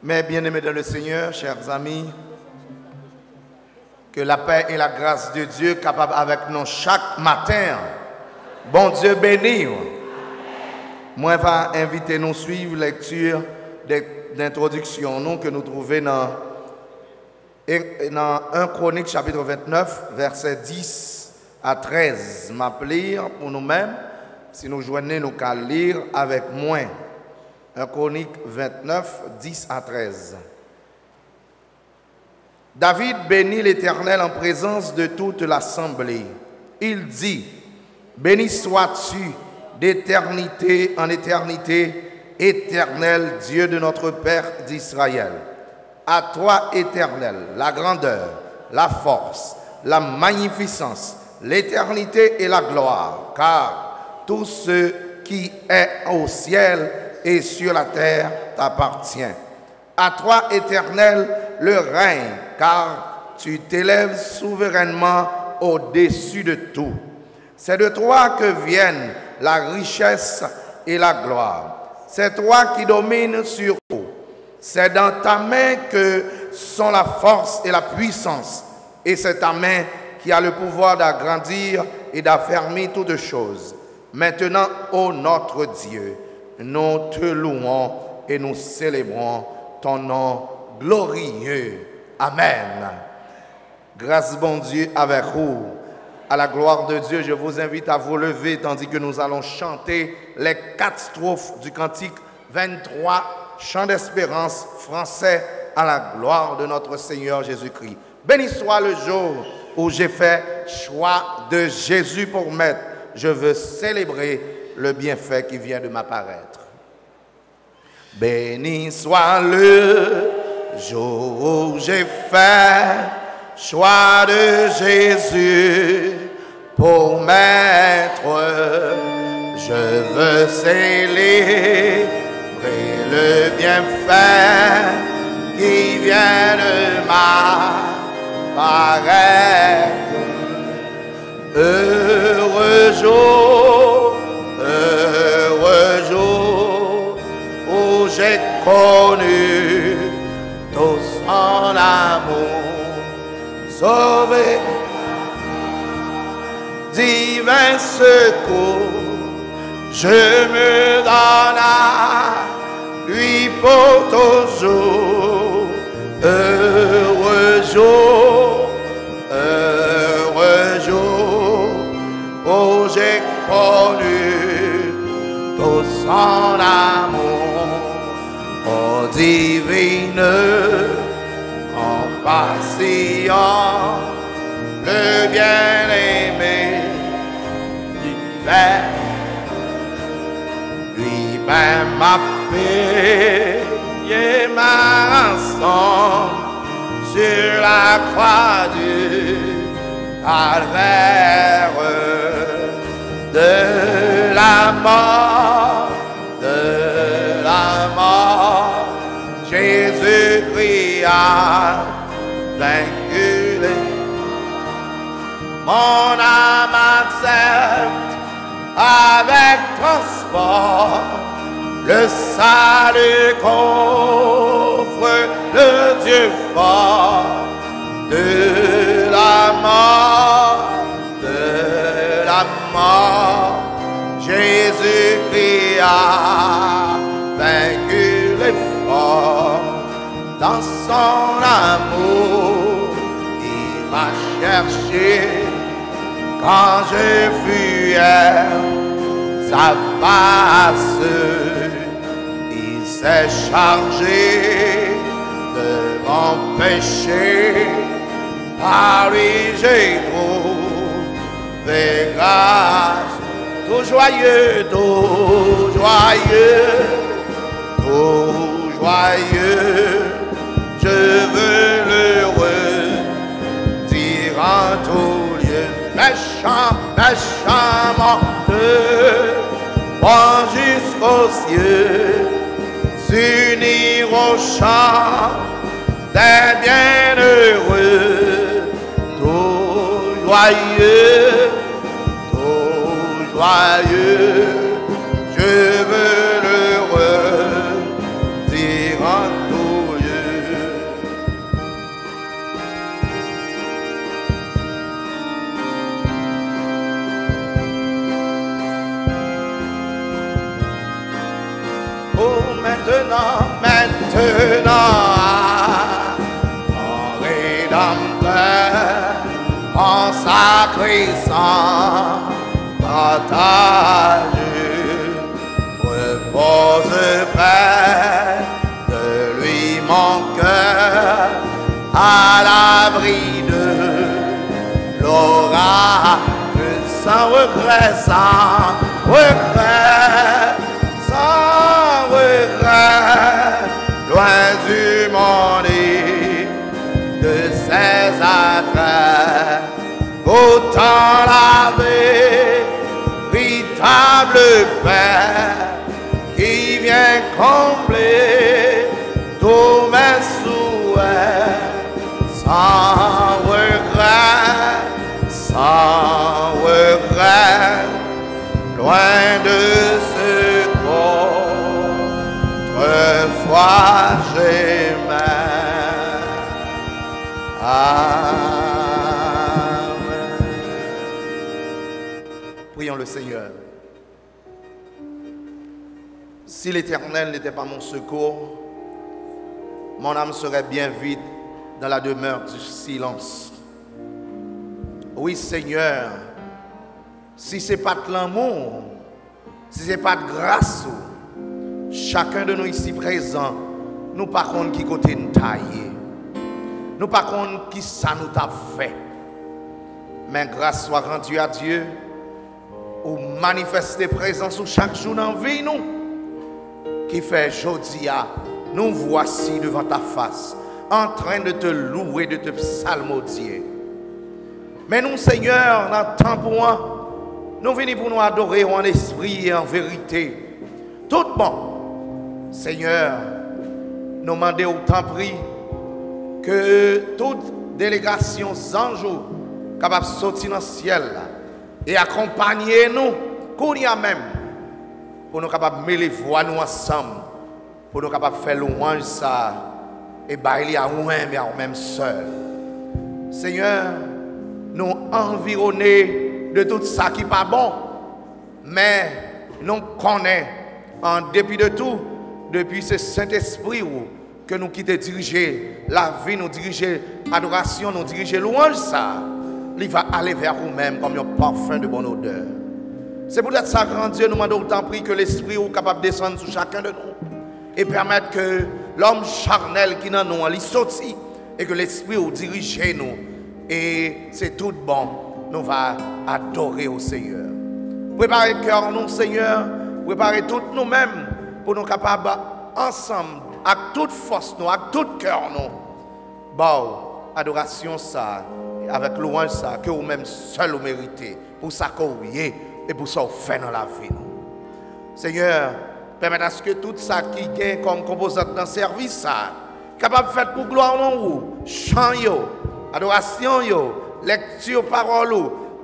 Mes bien-aimés dans le Seigneur, chers amis, que la paix et la grâce de Dieu capable avec nous chaque matin. Bon Dieu béni. Moi, je vais inviter nous à suivre la lecture d'introduction nous, que nous trouvons dans 1 Chronique chapitre 29, versets 10 à 13. M'appeler pour nous-mêmes, si nous joignons, nous allons lire avec moi. 1 Chronique 29, 10 à 13. David bénit l'Éternel en présence de toute l'assemblée. Il dit, béni sois-tu d'éternité en éternité, éternel Dieu de notre Père d'Israël. À toi, Éternel, la grandeur, la force, la magnificence, l'éternité et la gloire, car tout ce qui est au ciel et sur la terre t'appartient. À toi, Éternel, le règne, car tu t'élèves souverainement au-dessus de tout. C'est de toi que viennent la richesse et la gloire. C'est toi qui domines sur tout. C'est dans ta main que sont la force et la puissance. Et c'est ta main qui a le pouvoir d'agrandir et d'affermir toutes choses. Maintenant, ô notre Dieu, nous te louons et nous célébrons ton nom glorieux. Amen. Grâce bon Dieu avec vous. À la gloire de Dieu, je vous invite à vous lever tandis que nous allons chanter les 4 strophes du cantique 23, chant d'espérance français à la gloire de notre Seigneur Jésus-Christ. Béni soit le jour où j'ai fait choix de Jésus pour maître. Je veux célébrer le bienfait qui vient de m'apparaître. Béni soit le jour où j'ai fait choix de Jésus pour maître. Je veux célébrer le bienfait qui vient de m'apparaître. Heureux jour où j'ai connu tout son amour, sauvé, divin secours, je me donne à lui pour toujours. Heureux jour où j'ai connu tout son amour, ô divine compassion, le bien-aimé du Père, lui-même a payé ma rançon sur la croix du calvaire. De la mort, Jésus-Christ a vaincu les. Mon âme accepte avec transport le salut qu'offre le Dieu fort. De la mort, Jésus-Christ a vaincu l'effort. Dans son amour, il m'a cherché quand je fuyais sa face. Il s'est chargé de mon péché, par lui j'ai trouvé grâce. Tout joyeux, je veux l'heureux dire en tout lieu. Méchant menteux, bon jusqu'aux cieux, s'unir au chant des bienheureux, tout joyeux, je veux l'heureux dire en tout Oh, maintenant, ton Rédempteur, consacré sans partage, repose près de lui mon cœur, à l'abri de l'orage, sans regret, loin du monde et de ses attraits, autant la véritable paix qui vient combler tous mes souhaits, sans regret, loin de ce qu'autrefois j'aimais. Amen. Prions le Seigneur. Si l'Éternel n'était pas mon secours, mon âme serait bien vide dans la demeure du silence. Oui, Seigneur, si ce n'est pas de l'amour, si ce n'est pas de grâce, chacun de nous ici présents, nous ne savons pas qui côté nous tailler. Nous ne savons pas qui ça nous a fait. Mais grâce soit rendue à Dieu, ou manifester présence sur chaque jour dans la vie, nous, qui fait aujourd'hui, nous voici devant ta face, en train de te louer, de te psalmodier. Mais nous, Seigneur, dans le temps pour moi, nous venons pour nous adorer en esprit et en vérité. Tout bon, Seigneur, nous demandons autant prix que toute délégation ange capable de sortir dans le ciel et accompagner nous, qu'on y a même, pour nous capables de mêler voix nous ensemble, pour nous capables de faire louange ça et bailler à nous-mêmes et à nous-mêmes seuls. Seigneur, nous environner de tout ça qui n'est pas bon, mais nous connaissons en dépit de tout, depuis ce Saint-Esprit que nous quittons diriger la vie, nous diriger l'adoration, nous diriger louange ça, il va aller vers vous-même comme un parfum de bonne odeur. C'est pour ça, grand Dieu, nous demandons autant prix que l'Esprit est capable de descendre sur chacun de nous et permettre que l'homme charnel qui est dans nous, il sorte et que l'Esprit dirige nous. Et c'est tout bon, nous allons adorer au Seigneur. Préparez le cœur, nous, Seigneur, préparez tout nous-mêmes pour nous capables ensemble, avec toute force, nous, avec tout cœur, nous. Bon, adoration ça, avec louange ça, que vous-même seul vous méritez, pour ça que vous y et pour ça que vous faites dans la vie. Seigneur, permettez à ce que tout ça qui est comme composante dans le service, ça, capable de faire pour gloire nous, chant, adoration, lecture, parole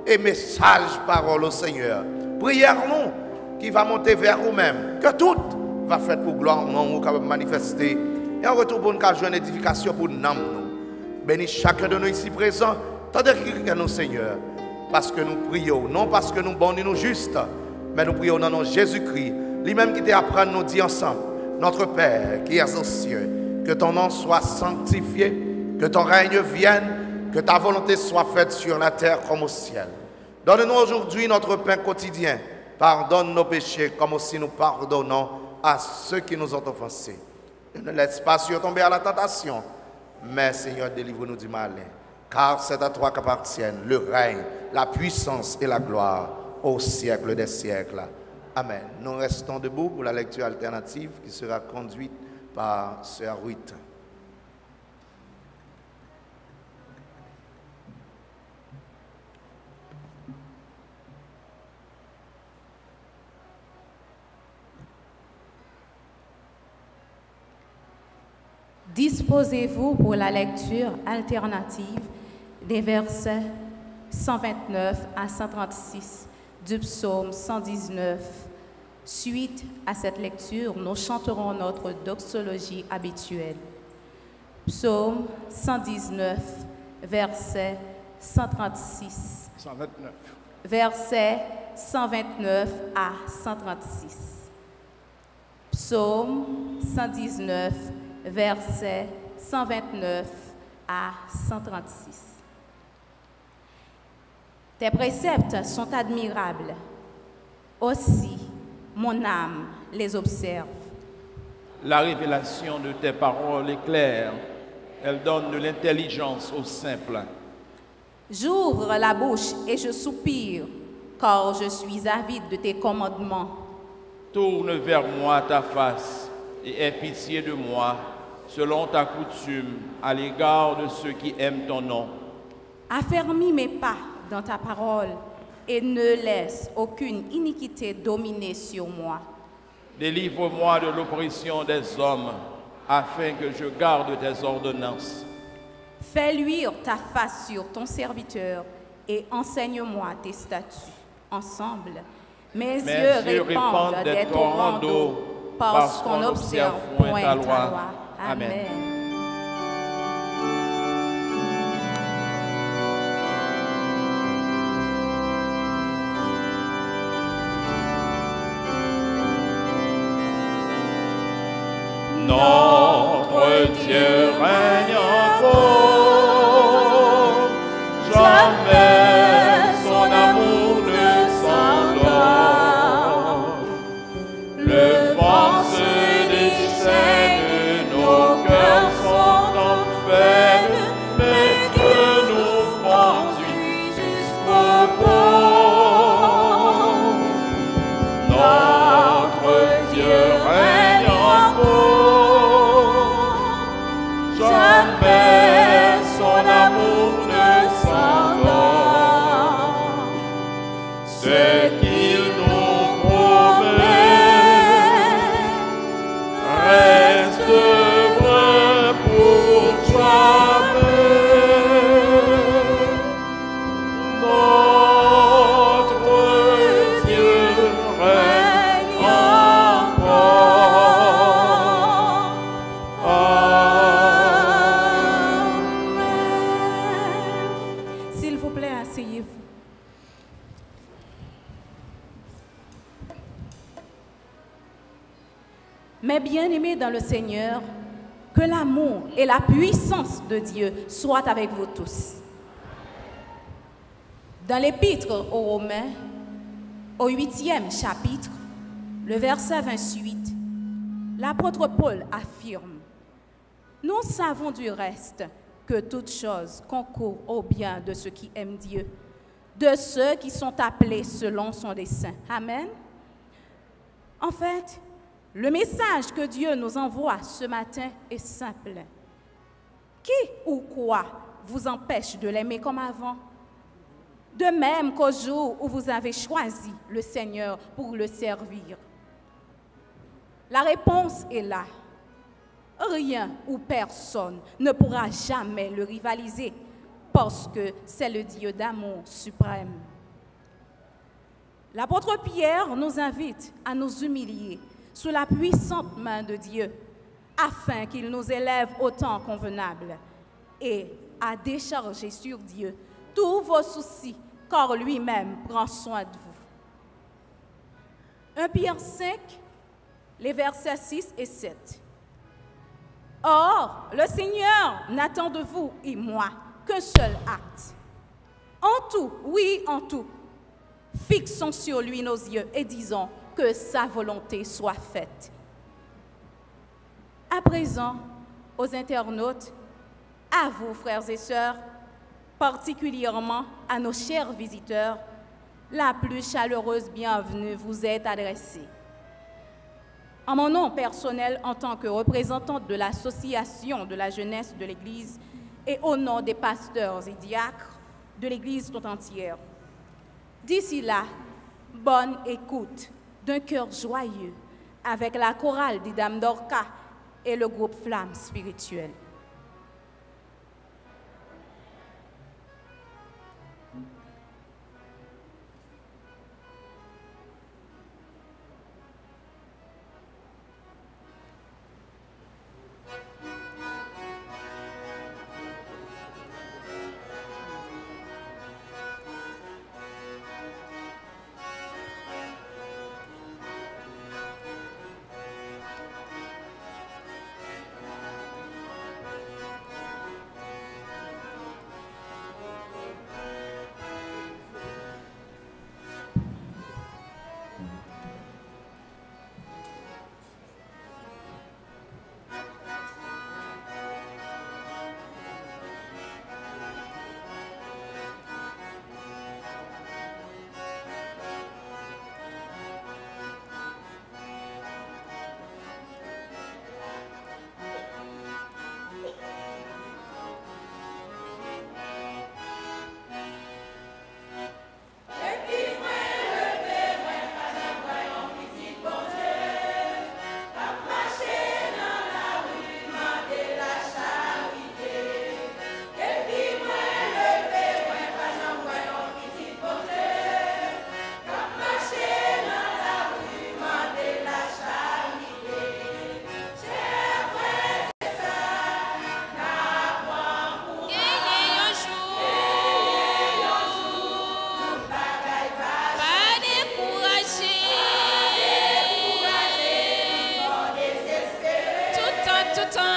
et message, parole au Seigneur. Prière nous qui va monter vers vous-même, que tout va faire pour gloire nous, capable de manifester. Et en retour pour nous jouer une édification pour nous. Bénis chacun de nous ici présents, tandis que nous, Seigneur, parce que nous prions, non parce que nous bons et nous justes, mais nous prions dans le nom de Jésus-Christ, lui-même qui t'apprend à nous dire ensemble, notre Père qui es aux cieux, que ton nom soit sanctifié, que ton règne vienne, que ta volonté soit faite sur la terre comme au ciel. Donne-nous aujourd'hui notre pain quotidien. Pardonne nos péchés comme aussi nous pardonnons à ceux qui nous ont offensés. Ne laisse pas sur tomber à la tentation, mais Seigneur, délivre-nous du mal. Car c'est à toi qu'appartiennent le règne, la puissance et la gloire au siècle des siècles. Amen. Nous restons debout pour la lecture alternative qui sera conduite par Sœur Ruth. Disposez-vous pour la lecture alternative des versets 129 à 136 du psaume 119. Suite à cette lecture, nous chanterons notre doxologie habituelle. Psaume 119, verset 136. 129. Verset 129 à 136. Psaume 119, versets 129 à 136. Tes préceptes sont admirables. Aussi, mon âme les observe. La révélation de tes paroles est claire. Elle donne de l'intelligence aux simples. J'ouvre la bouche et je soupire, car je suis avide de tes commandements. Tourne vers moi ta face et aie pitié de moi, selon ta coutume, à l'égard de ceux qui aiment ton nom. Affermis mes pas dans ta parole et ne laisse aucune iniquité dominer sur moi. Délivre-moi de l'oppression des hommes, afin que je garde tes ordonnances. Fais luire ta face sur ton serviteur et enseigne-moi tes statuts. Ensemble, mes yeux répandent des torrents d'eau parce qu'on n'observe point ta loi. Amen. Notre Dieu règne encore, jamais son amour ne s'endort. Le vent se déchaîne, nos cœurs sont en peine, mais que nous conduit jusqu'au port. Notre Dieu règne encore, jamais son amour ne s'endort. Ce qu'il nous promet reste vrai pour jamais. Notre Dieu règne encore. Amen. S'il vous plaît, asseyez-vous. Mes bien-aimés dans le Seigneur, que l'amour et la puissance de Dieu soient avec vous tous. Dans l'Épître aux Romains, au 8e chapitre, le verset 28, l'apôtre Paul affirme: nous savons du reste que toute chose concourt au bien de ceux qui aiment Dieu, de ceux qui sont appelés selon son dessein. Amen. En fait, le message que Dieu nous envoie ce matin est simple. Qui ou quoi vous empêche de l'aimer comme avant? De même qu'au jour où vous avez choisi le Seigneur pour le servir. La réponse est là. Rien ou personne ne pourra jamais le rivaliser parce que c'est le Dieu d'amour suprême. L'apôtre Pierre nous invite à nous humilier sous la puissante main de Dieu afin qu'il nous élève au temps convenable et à décharger sur Dieu tous vos soucis, car lui-même prend soin de vous. 1 Pierre 5, les versets 6 et 7. Or, le Seigneur n'attend de vous et moi qu'un seul acte. En tout, oui, en tout, fixons sur lui nos yeux et disons que sa volonté soit faite. À présent, aux internautes, à vous, frères et sœurs, particulièrement à nos chers visiteurs, la plus chaleureuse bienvenue vous est adressée. En mon nom personnel, en tant que représentante de l'association de la jeunesse de l'Église et au nom des pasteurs et diacres de l'Église tout entière, d'ici là, bonne écoute d'un cœur joyeux avec la chorale des Dames d'Orca et le groupe Flamme Spirituelle. Tout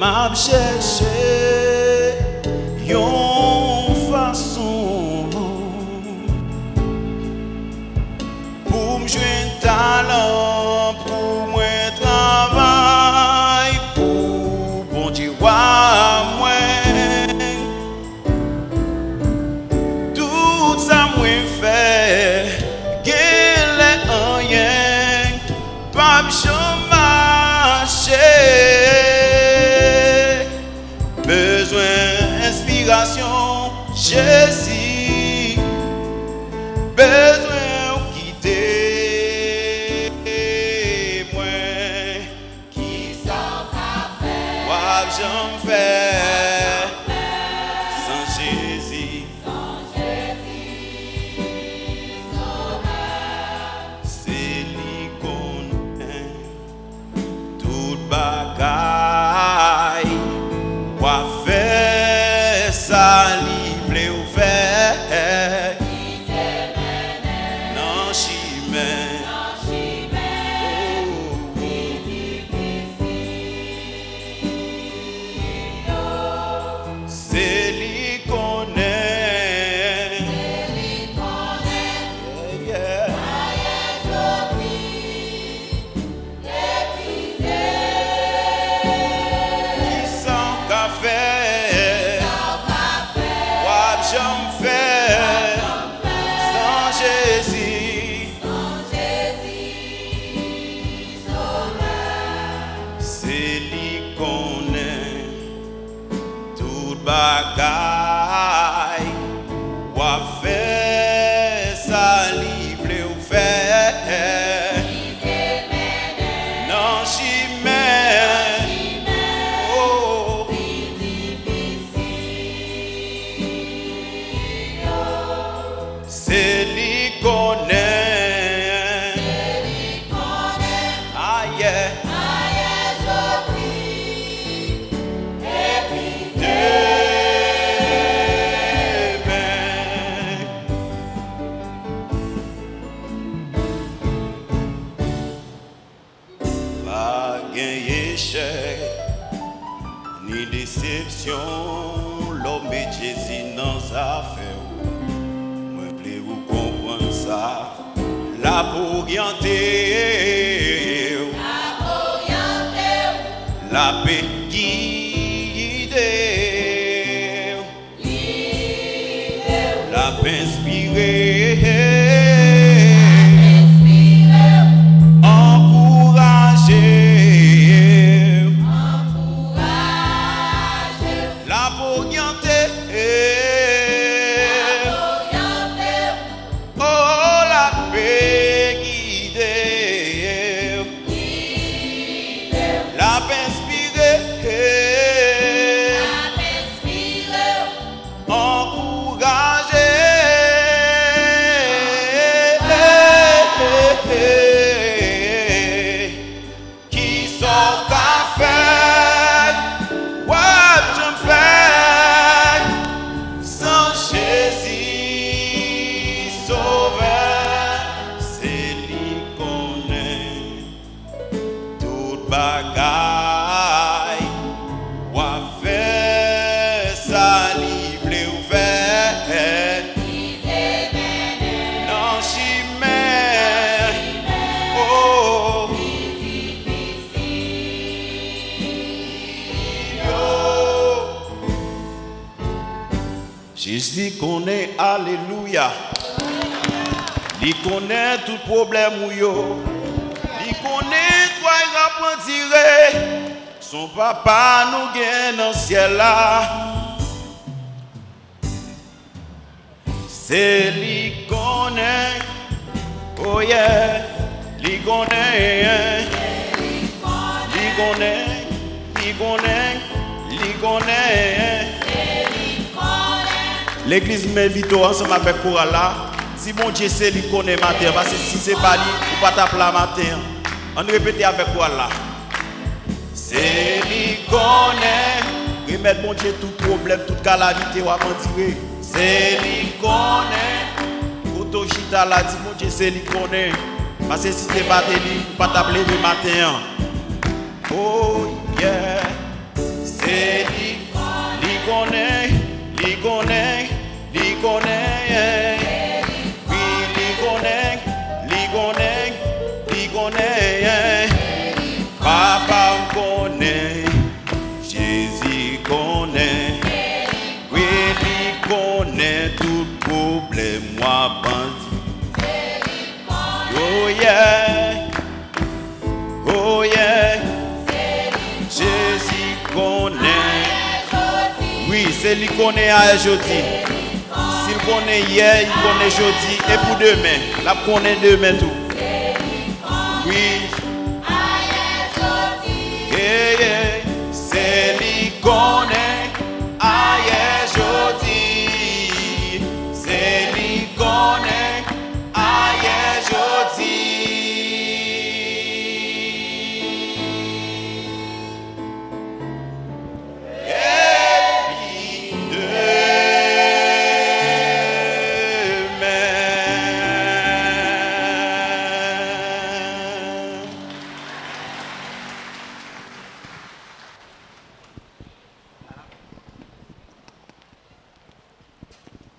m'a cherché yon façon pour me jouer un talent, pour moi travail, pour bon Dieu moi. Tout ça moi fait, qu'elle est rien, pas me marcher. Besoin d'inspiration, Jésus. Besoin de quitter moi. Qui s'en va faire? Moi, j'en fais sans Jésus. C'est lui qu'on aime. Toute bagaille. Faire ça libre ou faire non chimè c'est lui qu'on aime yeah. Qui s'en café j'en fais sans Jésus, c'est lui qu'on est, toute bagaille, ou à faire ça libre ou faire, non j'y mets, oh. C'est lui qu'on aime. Ah yeah. Et puis demain. Pas gain échec ni déception. L'homme et Jésus dans affaires. La pour la paix guider, la paix inspirer, encourager, la pour Jésus connaît, alléluia. Il connaît tout problème ou yo. Il connaît toi il a tiré. Son papa nous gagne dans le ciel là. C'est lui connaît. Oh yeah. Lui connaît. Lui connaît. Lui connaît. Lui connaît. L'église m'invite ensemble avec Chorale là. Si mon Dieu c'est lui connaît matin, parce que si c'est pas lui, ou pas t'appeler matin. On répète avec Chorale là. C'est lui connaît. Remettre mon Dieu tout problème, toute calamité ou à tirer. C'est lui connaît. Auto chita là dit mon Dieu c'est lui connaît. Parce que si c'est pas lui, ou pas t'appeler le matin. Oh yeah. C'est li connaît, li connaît, li connaît. Oui, li connaît, li connaît, li connaît. Papa connaît, Jésus connaît. Oui, li connaît tout problème, moi bandit. Oh yeah, oh yeah. Jésus connaît. Oui, c'est lui qui connaît à aujourd'hui. S'il connaît hier, il connaît aujourd'hui. Et pour demain, là connaît demain tout. Oui. Yeah, yeah. C'est lui qui connaît ailleurs aujourd'hui. C'est lui qui connaît ailleurs aujourd'hui.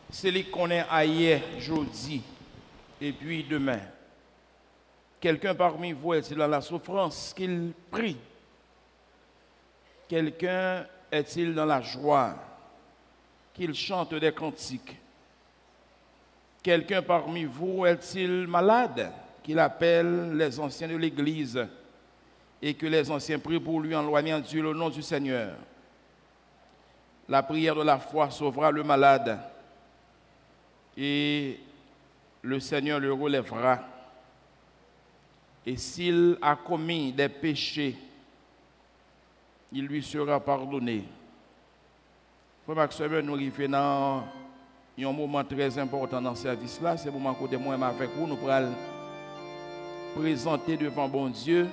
C'est lui qu'on est hier, aujourd'hui, et puis demain. Quelqu'un parmi vous est-il dans la souffrance qu'il prie? Quelqu'un est-il dans la joie qu'il chante des cantiques? Quelqu'un parmi vous est-il malade qu'il appelle les anciens de l'Église et que les anciens prient pour lui en loignant Dieu le nom du Seigneur? La prière de la foi sauvera le malade et le Seigneur le relèvera. Et s'il a commis des péchés, il lui sera pardonné. Frère Maxime, nous arrivons dans un moment très important dans ce service-là. C'est le moment où moi avec vous, nous pourrons présenter devant bon Dieu.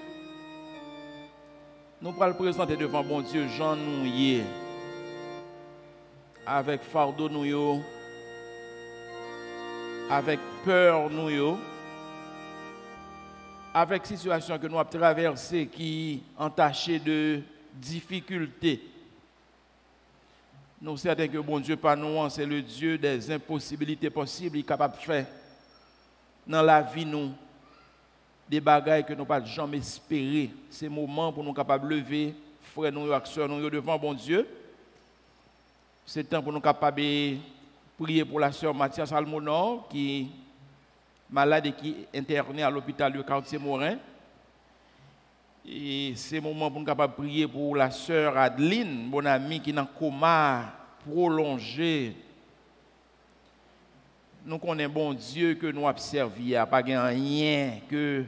Nous pourrons présenter devant bon Dieu Jean nous y est, avec fardeau nous, avec peur nous, avec situation que nous avons traversée qui entachée de difficultés. Nous sommes certains que bon Dieu par nous, c'est le Dieu des impossibilités possibles, il est capable de faire dans la vie nous des bagailles que nous pas jamais espérer. C'est le moment pour nous capables de lever, frères nous et sœurs nous devant bon Dieu. C'est le temps pour nous capables de prier pour la sœur Mathias Almonor qui est malade et qui est internée à l'hôpital de Cartier-Morin. Et c'est le moment pour nous capables de prier pour la sœur Adeline, mon amie qui est en coma prolongé. Nous connaissons bon Dieu que nous avons servi, il n'y a pas rien que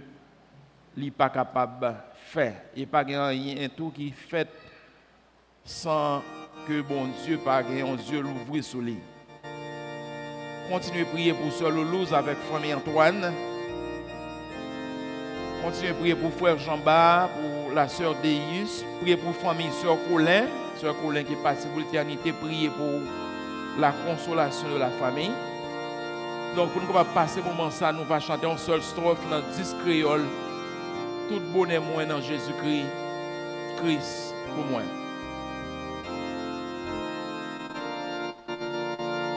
il n'est pas capable de faire. Il n'y a pas rien tout qui fait sans que bon Dieu pas un Dieu l'ouvre sur lui. Continuez à prier pour Sœur Loulouse avec famille Antoine. Continuez à prier pour frère Jean-Baptiste, pour la sœur Deus. Priez pour famille Sœur Colin qui est partie pour l'éternité. Priez pour la consolation de la famille. Donc pour nous passer ce moment ça, nous allons chanter une seule strophe dans 10 créoles. Tout bonheur moi dans Jésus-Christ, Christ pour moi.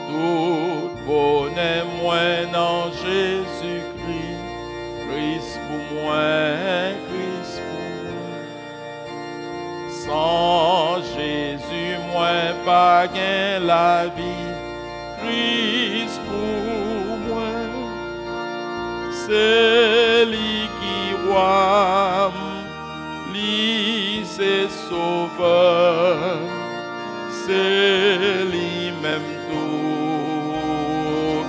Tout bonheur moi dans Jésus-Christ, Christ pour moi, Christ pour moi. Sans Jésus, moi pas gain la vie, Christ pour moi. C'est lui qui roi, lui c'est sauveur, c'est lui même tout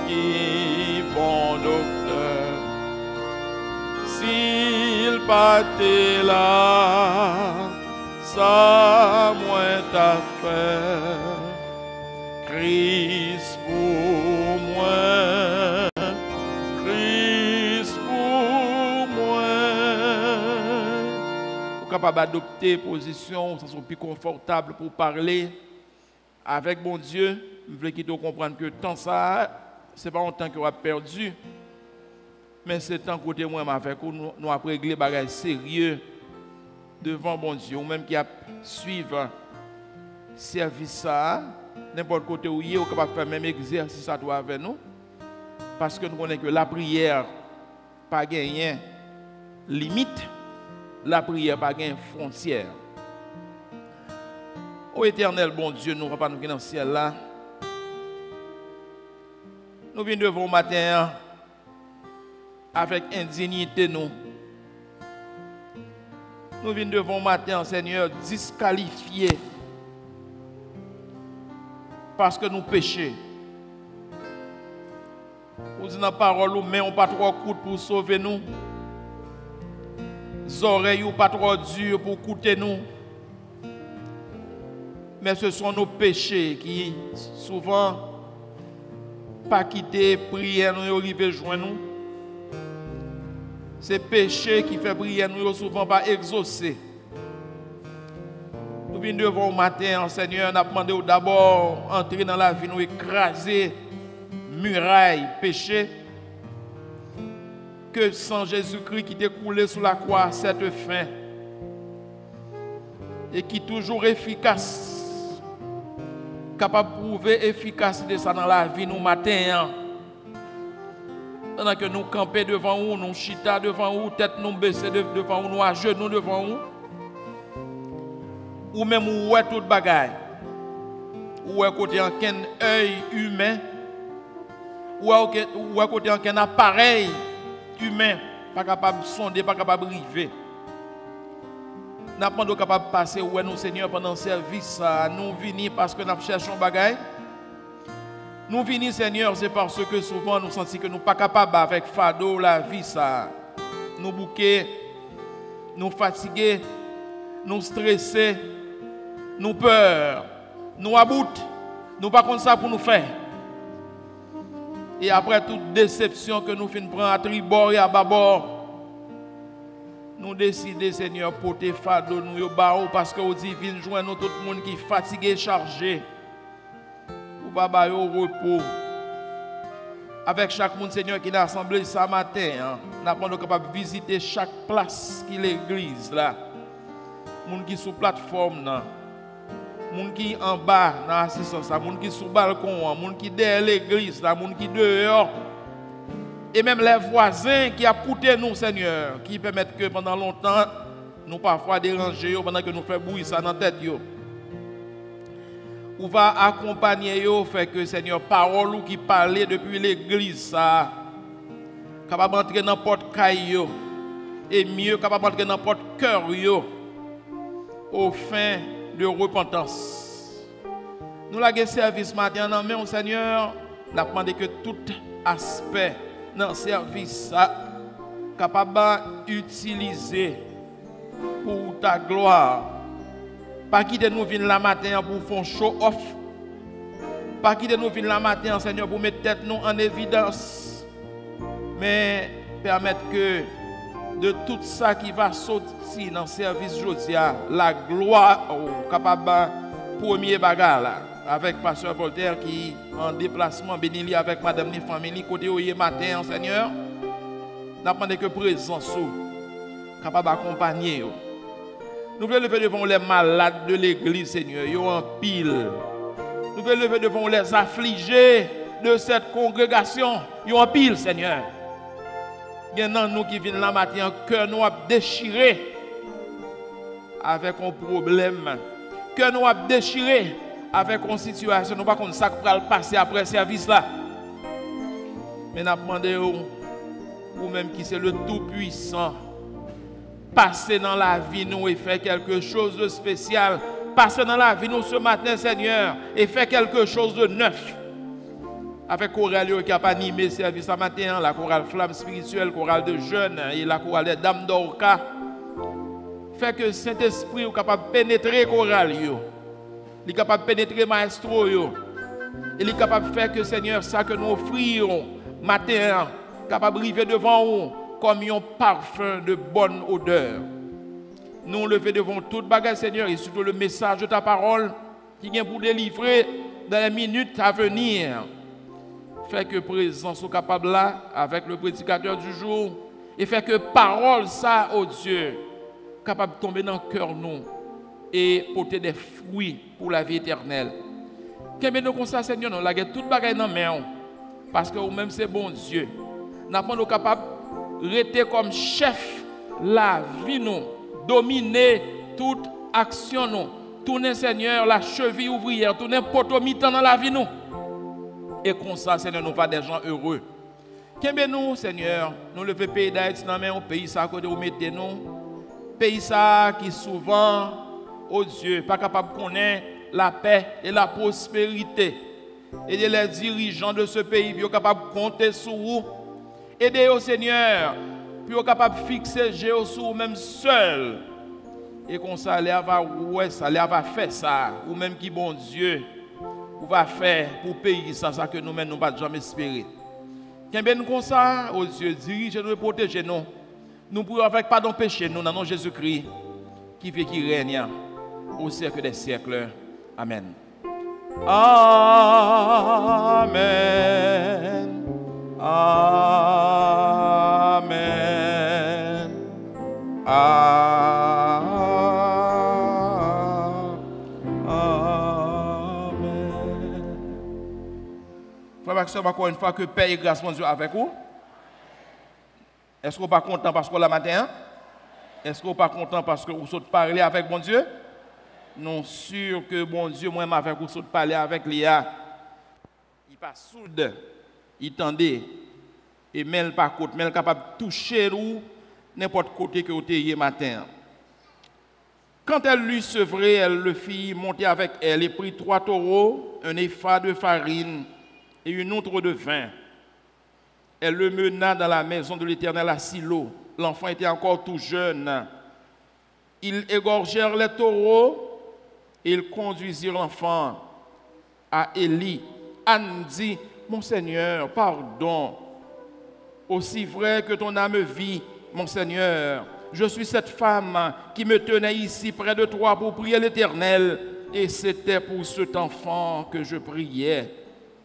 qui bon docteur. S'il partait là, ça moins t'a fait, Christ pour moi, Christ pour moi. Vous êtes capable d'adopter position, ça soit plus confortable pour parler avec bon Dieu. Je veux qu'il te comprenne que tant ça, ce n'est pas un temps qu'on a perdu, mais c'est tant côté moi avec nous, nous avons réglé des bagages sérieux devant bon Dieu, ou même qui a suivre service ça, n'importe côté où il est, capable de faire même exercice à toi avec nous. Parce que nous connaissons que la prière pas gagné limite, la prière pas gagné frontière. Ô éternel bon Dieu, nous papa nous qui dans le ciel là. Nous venons devant le matin avec indignité nous. Nous venons devant le matin, Seigneur, disqualifiés parce que nous péchons. Vous dites dans la parole, mais on pas trop coûte pour sauver nous. Les oreilles pas trop dures pour écouter nous. Mais ce sont nos péchés qui souvent pas quitté prière nous arriver joindre nous. C'est péché qui fait prière nous souvent pas exaucer. Nous venons devant le matin, Seigneur, nous avons demandé d'abord entrer dans la vie, nous écraser muraille péché que sans Jésus-Christ qui découlé sous la croix cette fin et qui est toujours efficace. Capable de prouver l'efficacité de ça dans la vie nous matin. Pendant que nous campons devant vous, nous chita devant vous, tête nous baissée devant vous, nous à genoux devant vous. Ou même où est toute bagaille. Ou est côté aucun œil humain. Ou est côté aucun appareil humain. Pas capable de sonder, pas capable de river. Nous sommes pas capables de passer où est nous, Seigneur, pendant le service. Nous venons parce que nous cherchons bagaille. Nous venons, Seigneur, c'est parce que souvent nous sentons que nous ne sommes pas capables avec fado la vie. Ça. Nous bouquer, nous fatiguer, nous stresser, nous peur, nous aboutent, nous pas comme ça pour nous faire. Et après toute déception que nous finissons prendre à tribord et à bâbord, nous décidons, Seigneur, porter fado nous yo bao parce que au divin joint nous tout le monde qui est fatigué, chargé. Ou pas ba yo repos. Avec chaque monde, Seigneur, qui est assemblé ce matin, nous sommes capables de visiter chaque place qui est l'église là. Monde qui sur plateforme là. Monde qui en bas dans l'assistance, monde qui sur balcon, monde qui derrière l'église là, monde qui dehors. Et même les voisins qui a coûté nous, Seigneur, qui permettent que pendant longtemps, nous parfois déranger pendant que nous faisons bouillir ça dans la tête. Ou va accompagner yo, fait que Seigneur, parole qui parlait depuis l'église, ça, capable d'entrer dans n'importe caillou, et mieux capable d'entrer dans n'importe cœur, au fin de repentance. Nous l'avons service matin, mais Seigneur, nous avons demandé que tout aspect dans le service capable d'utiliser pour ta gloire. Pas quitter nous venir la matin pour faire show off. Pas quitter nous venir la matin, Seigneur, pour mettre tête nous en évidence. Mais permettre que de tout ça qui va sortir dans le service Josia, la gloire capable premier bagarre là. Avec Pasteur Voltaire qui en déplacement béni avec Madame ni famille côté au matin, Seigneur. Nous demandons que présence capable d'accompagner. Nous voulons lever devant les malades de l'église, Seigneur, ils en pile. Nous voulons lever devant les affligés de cette congrégation, ils en pile, Seigneur. Il y en a nous qui viennent là matin, cœur nous a déchiré avec un problème, cœur nous a déchiré avec une situation, nous ne pouvons pas ça pour le passer après le service là. Mais nous demandons, vous-même qui c'est le Tout-Puissant, passer dans la vie nous et faire quelque chose de spécial. Passer dans la vie nous ce matin, Seigneur, et faire quelque chose de neuf. Avec chorale qui a animé le service ce matin, la chorale Flamme Spirituelle, chorale de jeunes et la chorale des Dames d'Orca. Fait que Saint-Esprit est capable de pénétrer chorale. Il est capable de pénétrer maestro. Il est capable de faire que Seigneur, ça que nous offrirons matin, capable de arriver devant nous comme un parfum de bonne odeur. Nous lever devant toute bagarre, Seigneur, et surtout le message de ta parole qui vient pour délivrer dans les minutes à venir. Fait que présence soit capable là avec le prédicateur du jour et fait que parole ça, oh Dieu, capable de tomber dans le cœur nous et porter des fruits pour la vie éternelle. Qu'est-ce que nous comme ça, Seigneur, nous laguer toute bagaille dans main parce que vous-même c'est bon Dieu. Nous capable de rester comme chef la vie nous, dominer toute action nous, tourner Seigneur la cheville ouvrière, tourner poteau mi-temps dans la vie nous. Et comme ça, Seigneur, nous pas des gens heureux. Qu'est-ce que nous, Seigneur, nous le pays d'Haïti dans un pays ça que vous mettez nous, pays ça qui souvent, oh Dieu, pas capable de connaître la paix et la prospérité. Aidez les dirigeants de ce pays, puis capable de compter sur vous. Aidez-vous, Seigneur, puis capable de fixer Géo sur vous-même seul. Et comme ça, allez va faire ça, ou même qui bon Dieu, vous va faire pour payer ça que nous-mêmes nous pas jamais espérer. Qu'est-ce que nous comme ça, oh Dieu, dirigez-nous et protégez-nous. Nous pouvons avec pardon péché, nous, dans le nom de Jésus-Christ, qui fait qui règne au siècle des siècles. Amen. Amen. Amen. Amen. Frère Maxime, encore une fois que paix et grâce, mon Dieu, avec vous. Est-ce que vous n'êtes pas content parce que la matin? Est-ce que vous n'êtes pas content parce que vous sautez parler avec mon Dieu? Non, sûr que bon Dieu, moi-même avec vous sautez parler avec Léa. Il pas soude, il tendait. Et même pas côté, même capable de toucher ou n'importe côté que vous ayez matin. Quand elle lui sevrait, elle le fit monter avec elle et prit 3 taureaux, un épha de farine et une outre de vin. Elle le mena dans la maison de l'Éternel à Silo. L'enfant était encore tout jeune. Ils égorgèrent les taureaux et ils conduisirent l'enfant à Élie. Anne dit, mon Seigneur, pardon. Aussi vrai que ton âme vit, mon Seigneur, je suis cette femme qui me tenait ici près de toi pour prier l'Éternel. Et c'était pour cet enfant que je priais.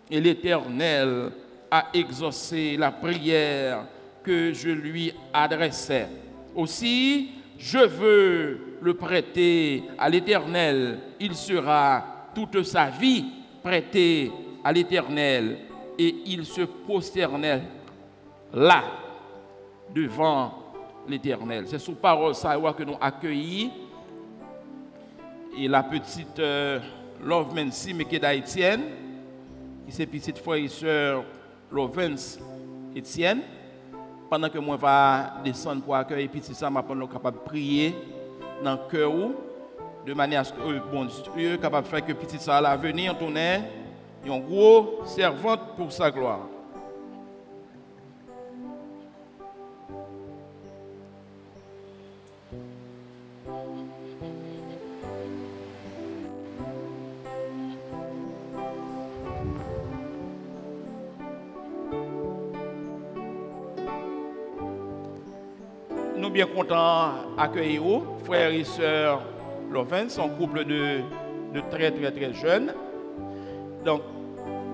Et l'Éternel a exaucé la prière que je lui adressais. Aussi, je veux le prêter à l'Éternel. Il sera toute sa vie prêté à l'Éternel. Et il se prosternait là, devant l'Éternel. C'est sous parole ça que nous accueillons. Et la petite Love Mensi, mais qui est d'Haïtienne, qui c'est petite frère et sœur Lovens Etienne. Pendant que moi va descendre pour accueillir petit ça, je suis capable de prier dans le cœur de manière à ce que bon Dieu est capable de faire que petit ça va venir tourner un gros servante pour sa gloire. Nous bien contents d'accueillir vous, frères et sœurs Lovens, sont un couple de très jeunes. Donc,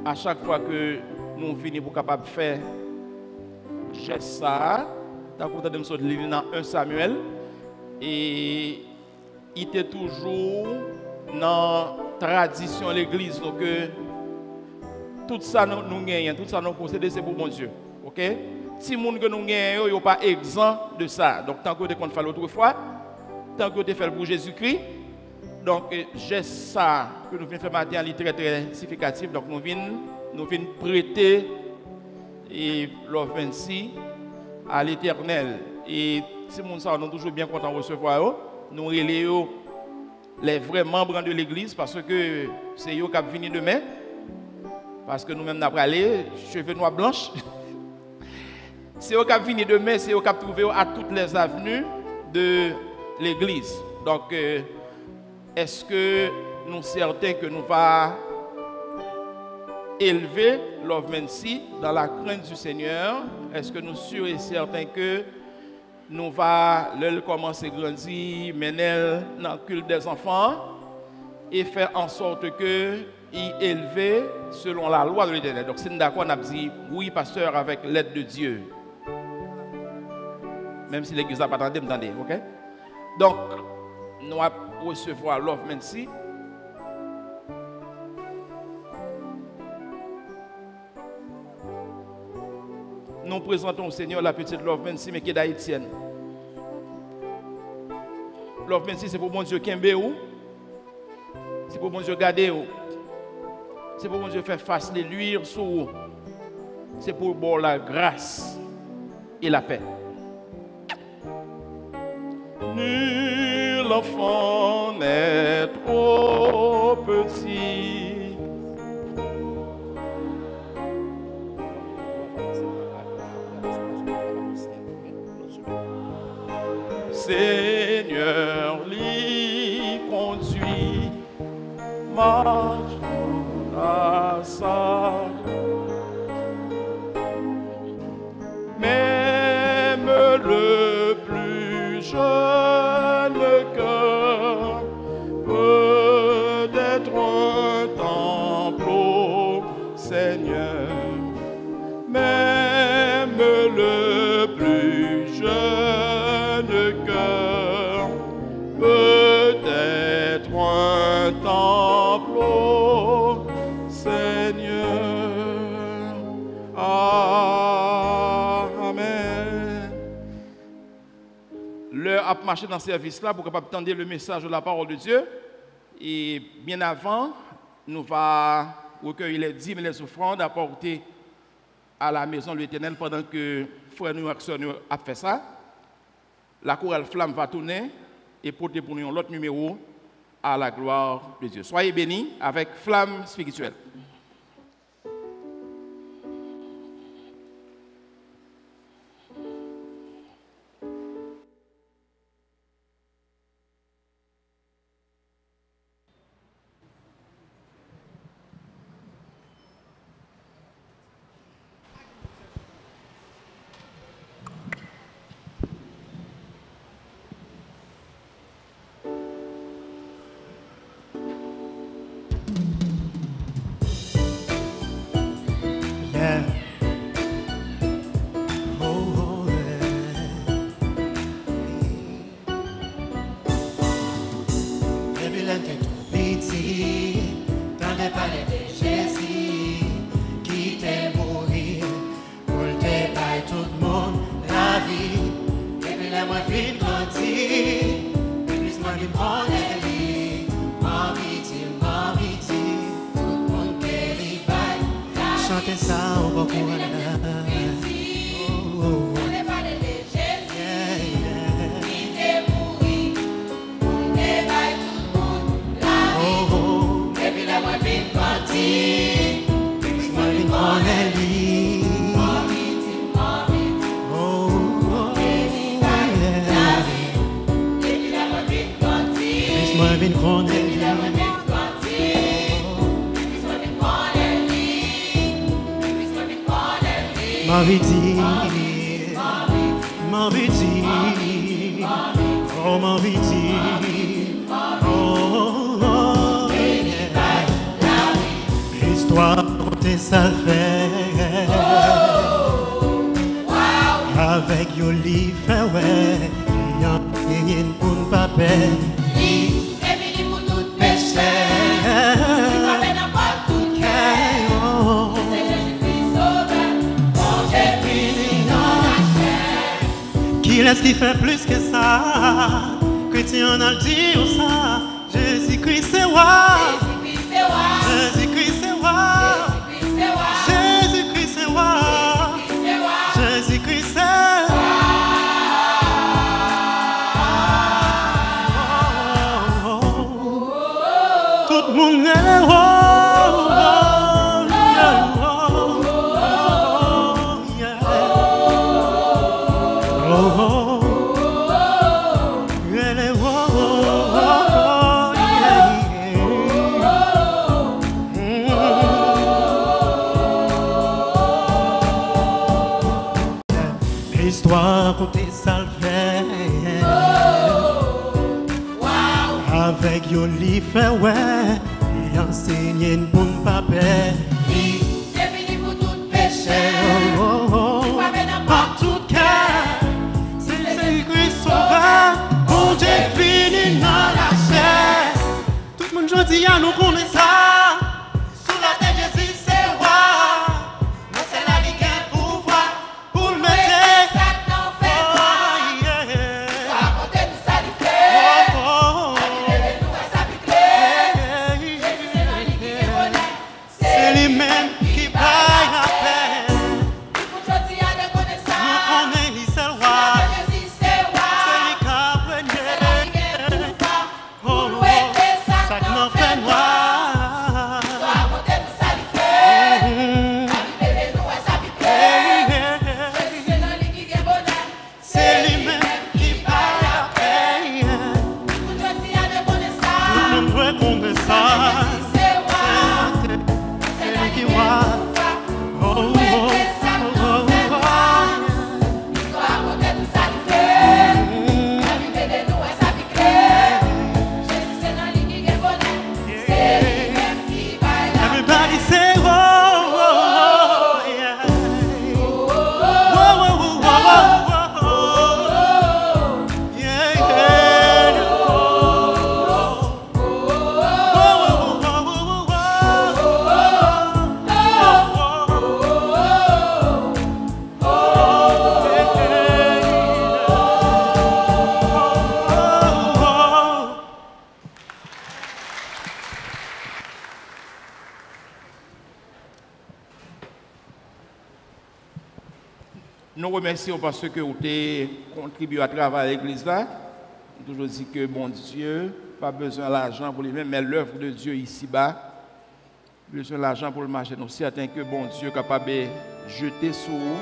à chaque fois que nous venons pour capable faire geste ça, tant que nous sommes dans 1 Samuel, et il était toujours dans la tradition de l'église, donc tout ça nous gagnons, tout ça nous possédons, c'est pour mon Dieu. Ok? Si les gens que nous gagnons, ils ne sont pas exempts de ça. Donc, tant que nous fait l'autre fois, tant que nous fait pour Jésus-Christ, donc, j'ai ça que nous venons faire maintenant, est très significatif. Donc, nous venons prêter et l'offre à l'Éternel. Et si nous sommes toujours bien contents de recevoir, nous relayons les vrais membres de l'Église parce que c'est eux qui vont venir demain. Parce que nous-mêmes, nous avons allé, cheveux noirs blanches. C'est eux qui vont venir demain, c'est eux qui vont trouver à toutes les avenues de l'Église. Donc, est-ce que nous sommes certains que nous allons élever Love Mensi dans la crainte du Seigneur? Est-ce que nous sommes sûrs et certains que nous allons commencer à grandir, mener dans le culte des enfants et faire en sorte que y élever selon la loi de l'Éternel? Donc, c'est d'accord, on a dit oui, pasteur, avec l'aide de Dieu. Même si l'Église n'a pas entendu, ok? Donc, nous allons recevoir Love Mency. Nous présentons au Seigneur la petite Love Mency, mais qui est d'Haïtienne. Love Mency, c'est pour mon Dieu Kembe ou. C'est pour mon Dieu garder ou. C'est pour mon Dieu faire face les luire sur vous. C'est pour bon la grâce et la paix. Nul enfant n'est trop petit. Seigneur, l'y conduit, marche à ça. Même le plus jeune cœur peut être un temple au Seigneur. Même le plus jeune cœur peut être un temple au Seigneur. Amen. L'heure a marché dans ce service-là pour capable entendre le message de la parole de Dieu. Et bien avant, nous allons recueillir les dîmes et les offrandes apportées à la maison de l'Éternel pendant que frère nous a fait ça. La chorale Flamme va tourner et porter pour nous l'autre numéro à la gloire de Dieu. Soyez bénis avec Flamme spirituelle. Chantez ça, on va courir là. L'histoire de ça fait avec Yoli fait ouais, y'en rien pour ne pas perdre. Qui est-ce qui fait plus que ça? Chrétien a le dit ou ça? Jésus-Christ c'est roi. Jésus-Christ c'est roi. Jésus-Christ c'est roi. Jésus-Christ c'est roi. Tout le monde est roi. L'histoire côté salvé avec Yoli fait ouais et enseigné une bonne papier. C'est fini pour tout péché. Par tout cœur, c'est Christ sauveur. Bon Dieu fini dans la chair. connaissons ça. Sous la terre, Jésus, c'est roi. Mais c'est la vie qui a pouvoir pour le mettre. Ça n'en fait pas. Soit à côté de ça, il fait. Nous, ça pique. C'est dans lui qui est bonheur. C'est lui-même qui baille la paix. Pour aujourd'hui, il y a des connaissances. Nous connaissons, c'est le roi. Jésus, c'est roi. C'est lui qui a C'est la vie qui est régné. pouvoir. Oh, Ça n'en fait noir. Soit à côté de ça, il fait. Nous, ça pique. C'est dans lui qui est bonheur. C'est lui-même qui baille la paix. Pour aujourd'hui, il y a des Tout le connaissances. monde doit connaître ça. C'est roi. C'est lui qui roi. Oh, oh, oh, oh, Soit à côté de ça, il fait. La vie de nous, ça pique. Jésus, c'est dans lui qui est bonheur. C'est lui-même qui baille la everybody say oh, oh, oh, yeah. Oh, oh, oh, oh, oh, yeah, yeah. Oh, oh, Nous remercions parce que vous avez contribué à travailler à l'église là. J'ai toujours dit que bon Dieu, pas besoin d'argent pour lui-même, mais l'œuvre de Dieu ici-bas, besoin d'argent pour le marché. Nous sommes certains que bon Dieu est capable de jeter sur vous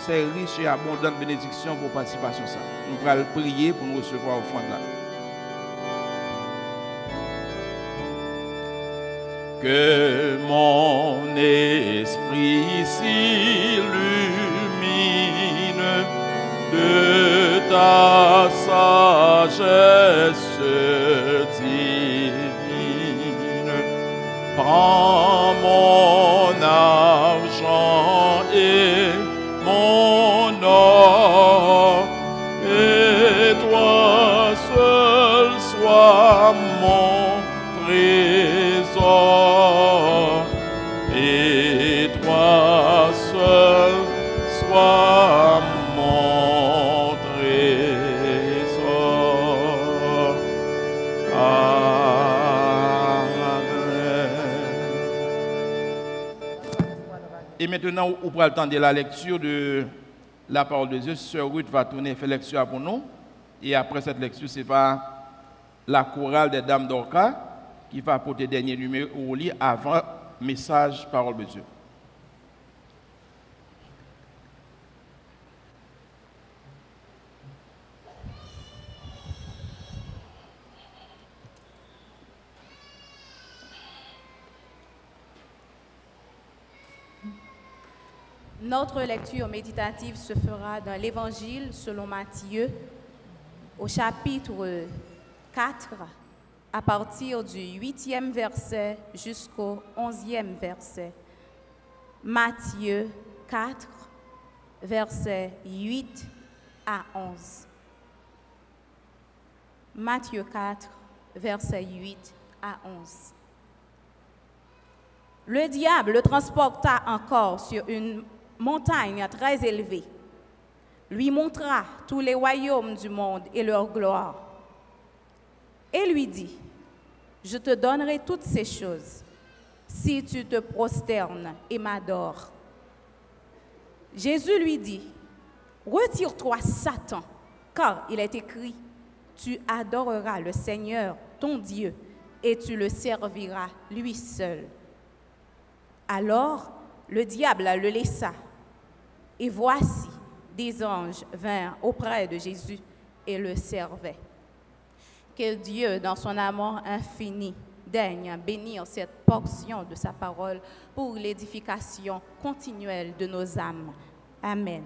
ces riches et abondantes bénédictions pour participation. Ça. Nous allons prier pour nous recevoir offrande là. Que mon esprit s'illumine de ta sagesse divine. Prends mon argent et mon or, et toi seul sois mon trésor, et toi seul sois mon trésor. Amen. Et maintenant, on pourra attendre la lecture de la parole de Dieu. Sœur Ruth va tourner faire lecture pour nous. Et après cette lecture, c'est pas la chorale des Dames d'Orca qui va apporter le dernier numéro au lit avant message parole de Dieu. Notre lecture méditative se fera dans l'Évangile selon Matthieu, au chapitre 4, à partir du 8e verset jusqu'au 11e verset. Matthieu 4, versets 8 à 11. Matthieu 4, versets 8 à 11. Le diable le transporta encore sur une montagne très élevée, lui montra tous les royaumes du monde et leur gloire, et lui dit, « Je te donnerai toutes ces choses, si tu te prosternes et m'adores. » Jésus lui dit, « Retire-toi, Satan, car il est écrit, tu adoreras le Seigneur, ton Dieu, et tu le serviras lui seul. » Alors, le diable le laissa. Et voici, des anges vinrent auprès de Jésus et le servaient. Que Dieu, dans son amour infini, daigne bénir cette portion de sa parole pour l'édification continuelle de nos âmes. Amen.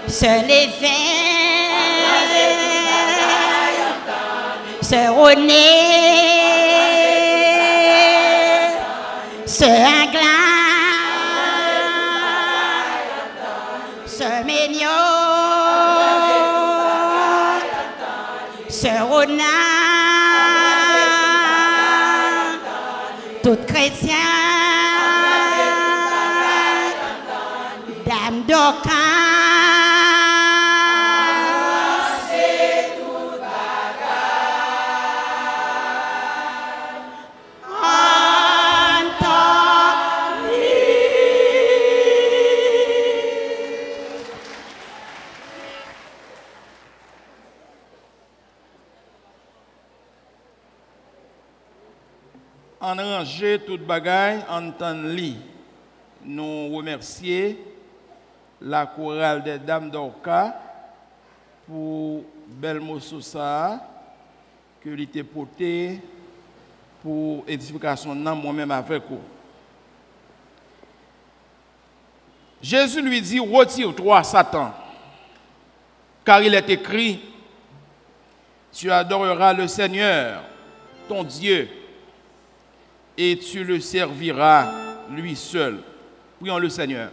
Sœur Lévin, Sœur René, Sœur Angla, Sœur Ménion, Sœur Rona, toutes chrétiens, Dame Dorcas, En ranger toute bagaille, en temps li, nous remercier la chorale des Dames d'Orca pour bel mot sur ça que l'été porté pour édification moi-même avec vous. Jésus lui dit, retire-toi, Satan, car il est écrit, tu adoreras le Seigneur, ton Dieu, et tu le serviras lui seul. Prions le Seigneur.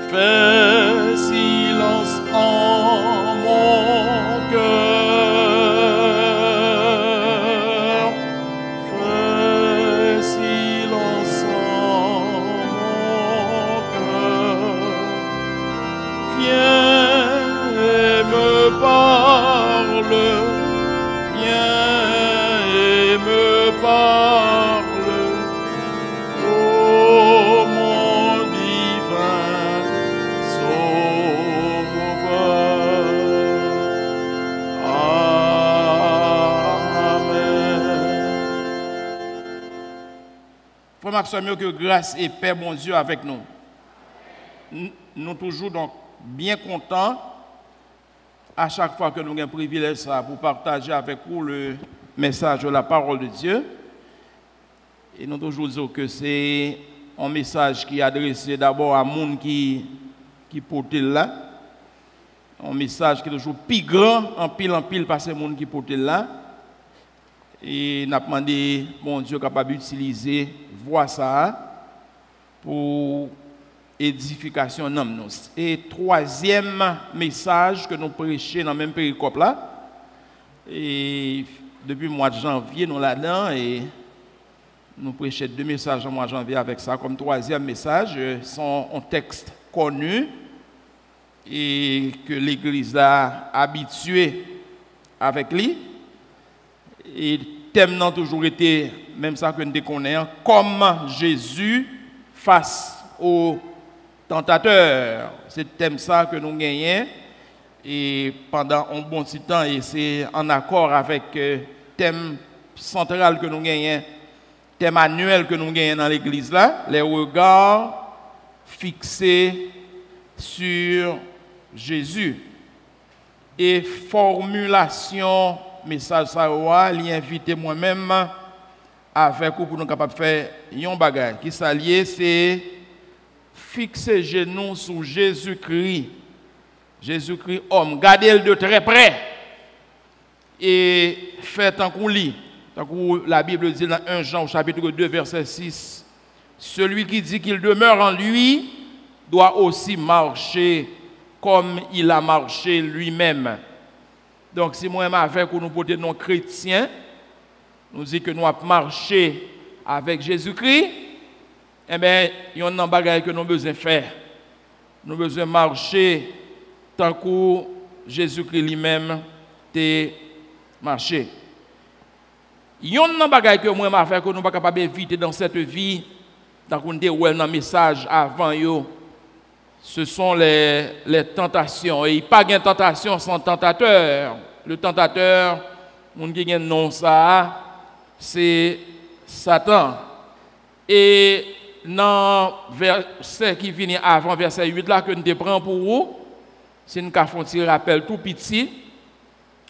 Fais silence en mon cœur. Fais silence en mon cœur. Viens et me parle. Viens et me parle. Oh mon divin Sauveur. Amen. Frère Maxime, que grâce et paix, mon Dieu, avec nous. Nous toujours donc bien contents à chaque fois que nous avons un privilège ça, pour partager avec vous le message de la parole de Dieu. Et nous toujours disons que c'est un message qui est adressé d'abord à monde qui porte là. Un message qui est toujours plus grand en pile par ces monde qui porte là. Et nous avons demandé, mon Dieu, capable d'utiliser voix ça pour édification dans nous. Et troisième message que nous prêchons dans le même péricope là. Et depuis le mois de janvier, nous là-dedans et nous prêchons 2 messages en mois de janvier avec ça. Comme troisième message, sont un texte connu et que l'Église a habitué avec lui. Et le thème n'a toujours été, même ça que nous connaissons, comme Jésus face au tentateur. C'est le thème ça que nous gagnons et pendant un bon petit temps et c'est en accord avec le thème central que nous gagnons, thème annuel que nous gagnons dans l'église là, les regards fixés sur Jésus. Et formulation message ça il invite moi-même avec vous pour nous capable faire un bagage qui s'allie c'est fixer genoux sur Jésus-Christ. Jésus-Christ homme, gardez-le de très près et faites en qu'on lit. Tant que la Bible dit dans 1 Jean chapitre 2 verset 6, celui qui dit qu'il demeure en lui doit aussi marcher comme il a marché lui-même. Donc si moi-même avec nous porter nos chrétiens, nous dit que nous avons marché avec Jésus-Christ, eh bien, il y a un bagage que nous avons besoin de faire. Nous avons besoin de marcher tant que Jésus-Christ lui-même a marché. Il y a un bagage que moi-même faire que nous ne sommes pas capables d'éviter dans cette vie, tant qu'on dit dans le message avant, ce sont les tentations. Et il n'y a pas de tentation sans tentateur. Le tentateur, on dit un nom ça, c'est Satan. Et dans le verset qui vient avant, verset 8, là, que nous te prenons pour vous, si nous avons fait un rappel tout petit,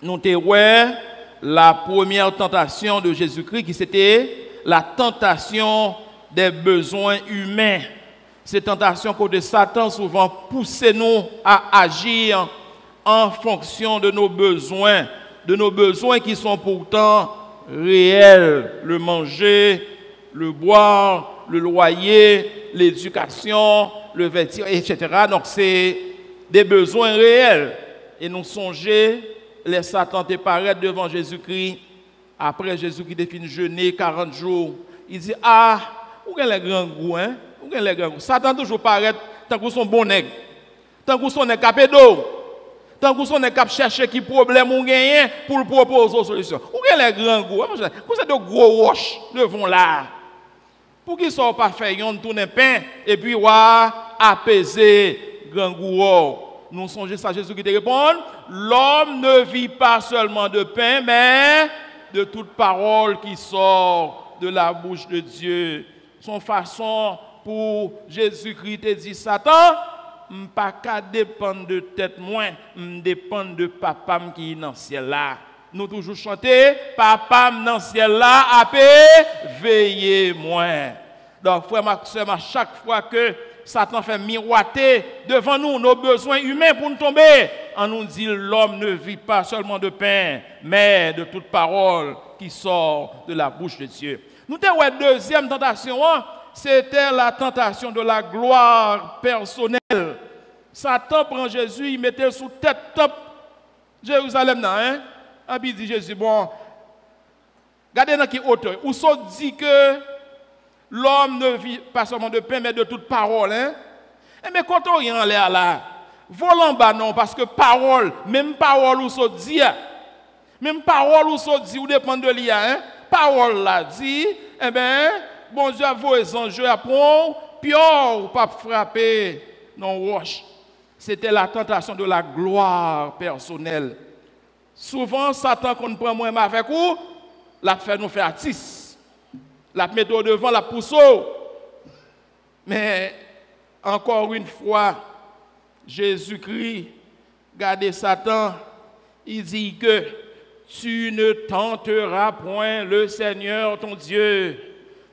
nous te voyons la première tentation de Jésus-Christ qui c'était la tentation des besoins humains. Ces tentations que Satan souvent poussent nous à agir en fonction de nos besoins qui sont pourtant réels. Le manger, le boire, le loyer, l'éducation, le vêtir, etc. Donc c'est des besoins réels. Et nous songer, les Satan te paraître devant Jésus-Christ, après Jésus-Christ a fini jeûner 40 jours. Il dit, ah, où est le grand goût, hein? Où est le grand goût? Satan toujours paraît tant que son bon nègre, tant que son nègre capé d'eau, tant que son nègre cap chercher qui problème ou gagne pour proposer une solution. Où est le grand goût? Vous êtes de gros roches devant là. Pour qu'ils ne soient pas fait, ils tourner pain et puis apaiser grand goût. Nous songeons ça, Jésus qui te répond, l'homme ne vit pas seulement de pain, mais de toute parole qui sort de la bouche de Dieu. Son façon pour Jésus-Christ te dit, Satan, je ne pas dépendre de tête moins, je dépend de papa qui est dans le ciel là. Nous toujours chanter, papa dans le ciel là, a veillez moins. Donc, frère Maxime, à chaque fois que Satan fait miroiter devant nous nos besoins humains pour nous tomber, on nous dit l'homme ne vit pas seulement de pain, mais de toute parole qui sort de la bouche de Dieu. Nous avons une deuxième tentation, c'était la tentation de la gloire personnelle. Satan prend Jésus, il mettait sous tête top Jérusalem, hein? Et puis il dit Jésus, bon, regardez dans qui hauteur. Où ça dit que l'homme ne vit pas seulement de pain, mais de toute parole. Hein? Et mais quand on y en l'air là, volant bas non, parce que parole, même parole où ça dit, même parole où ça dit, ou dépend de l'IA, hein? Parole là dit, eh bien, bon Dieu a voué les anges à pont, pior, ou pas frapper, non, roche. C'était la tentation de la gloire personnelle. Souvent, Satan, quand on prend moi avec vous, l'a fait nous faire artiste. La mettre au devant, la pousse. Mais, encore une fois, Jésus-Christ, regardez Satan, il dit que tu ne tenteras point le Seigneur ton Dieu.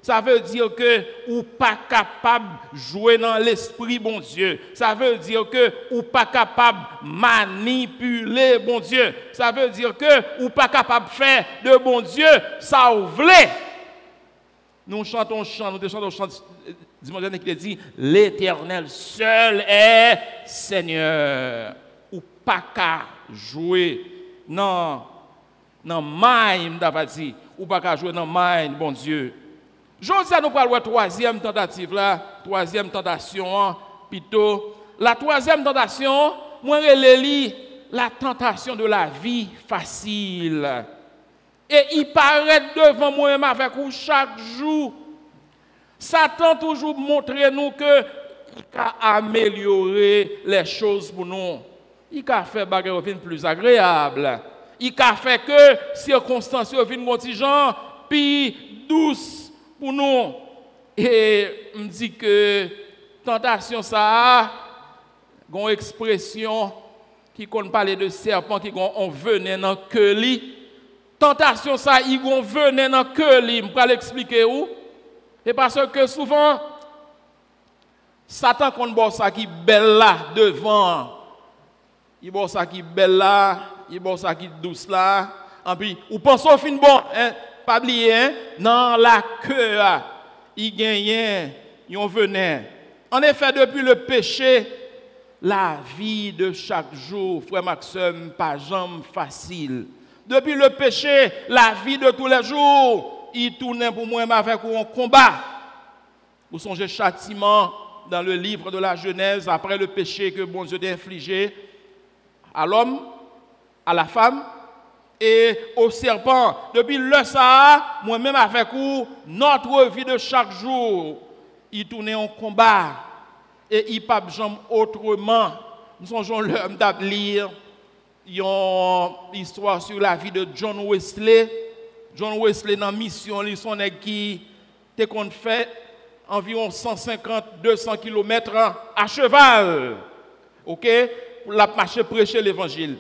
Ça veut dire que ou pas capable de jouer dans l'esprit, bon Dieu. Ça veut dire que ou pas capable de manipuler, bon Dieu. Ça veut dire que ou pas capable de faire de bon Dieu, ça vous voulez. Nous chantons chant, nous chantons chant dimanche dernier qui dit l'Éternel seul est Seigneur. Ou pas qu'à jouer non main d'avadi, ou pas qu'à jouer dans main, bon Dieu. José nous parle de la troisième tentative là, troisième tentation plutôt. La troisième tentation, moi je lis la tentation de la vie facile. Et il paraît devant moi-même avec vous chaque jour. Satan toujours montre nous que il a amélioré les choses pour nous. Il a fait bagarre plus agréable. Il a fait que circonstances viennent contingent puis douce pour nous. Et me dit que tentation ça une expression qui qu'on parler de serpent qui on venait dans que li. Tentation ça il gon venait dans que li, me pas l'expliquer où. Et parce que souvent Satan qu'on boit ça qui belle là devant. Il boit ça qui belle là, il boit ça qui douce là. Et puis ou pense au fin bon hein, pas oublier hein, dans la queue il gagne yon venin. En effet depuis le péché la vie de chaque jour frère Maxime pas jamais facile. Depuis le péché la vie de tous les jours il tournait pour moi avec un combat. Vous songez châtiment dans le livre de la Genèse après le péché que bon Dieu a infligé à l'homme, à la femme et au serpent. Depuis le ça, moi-même avec vous, notre vie de chaque jour, il tournait en combat et il ne peut jamais autrement. Nous songeons l'homme d'ablir une histoire sur la vie de John Wesley. John Wesley dans la mission, il son qui était fait environ 150-200 km à cheval. OK? Pour la marcher prêcher l'évangile.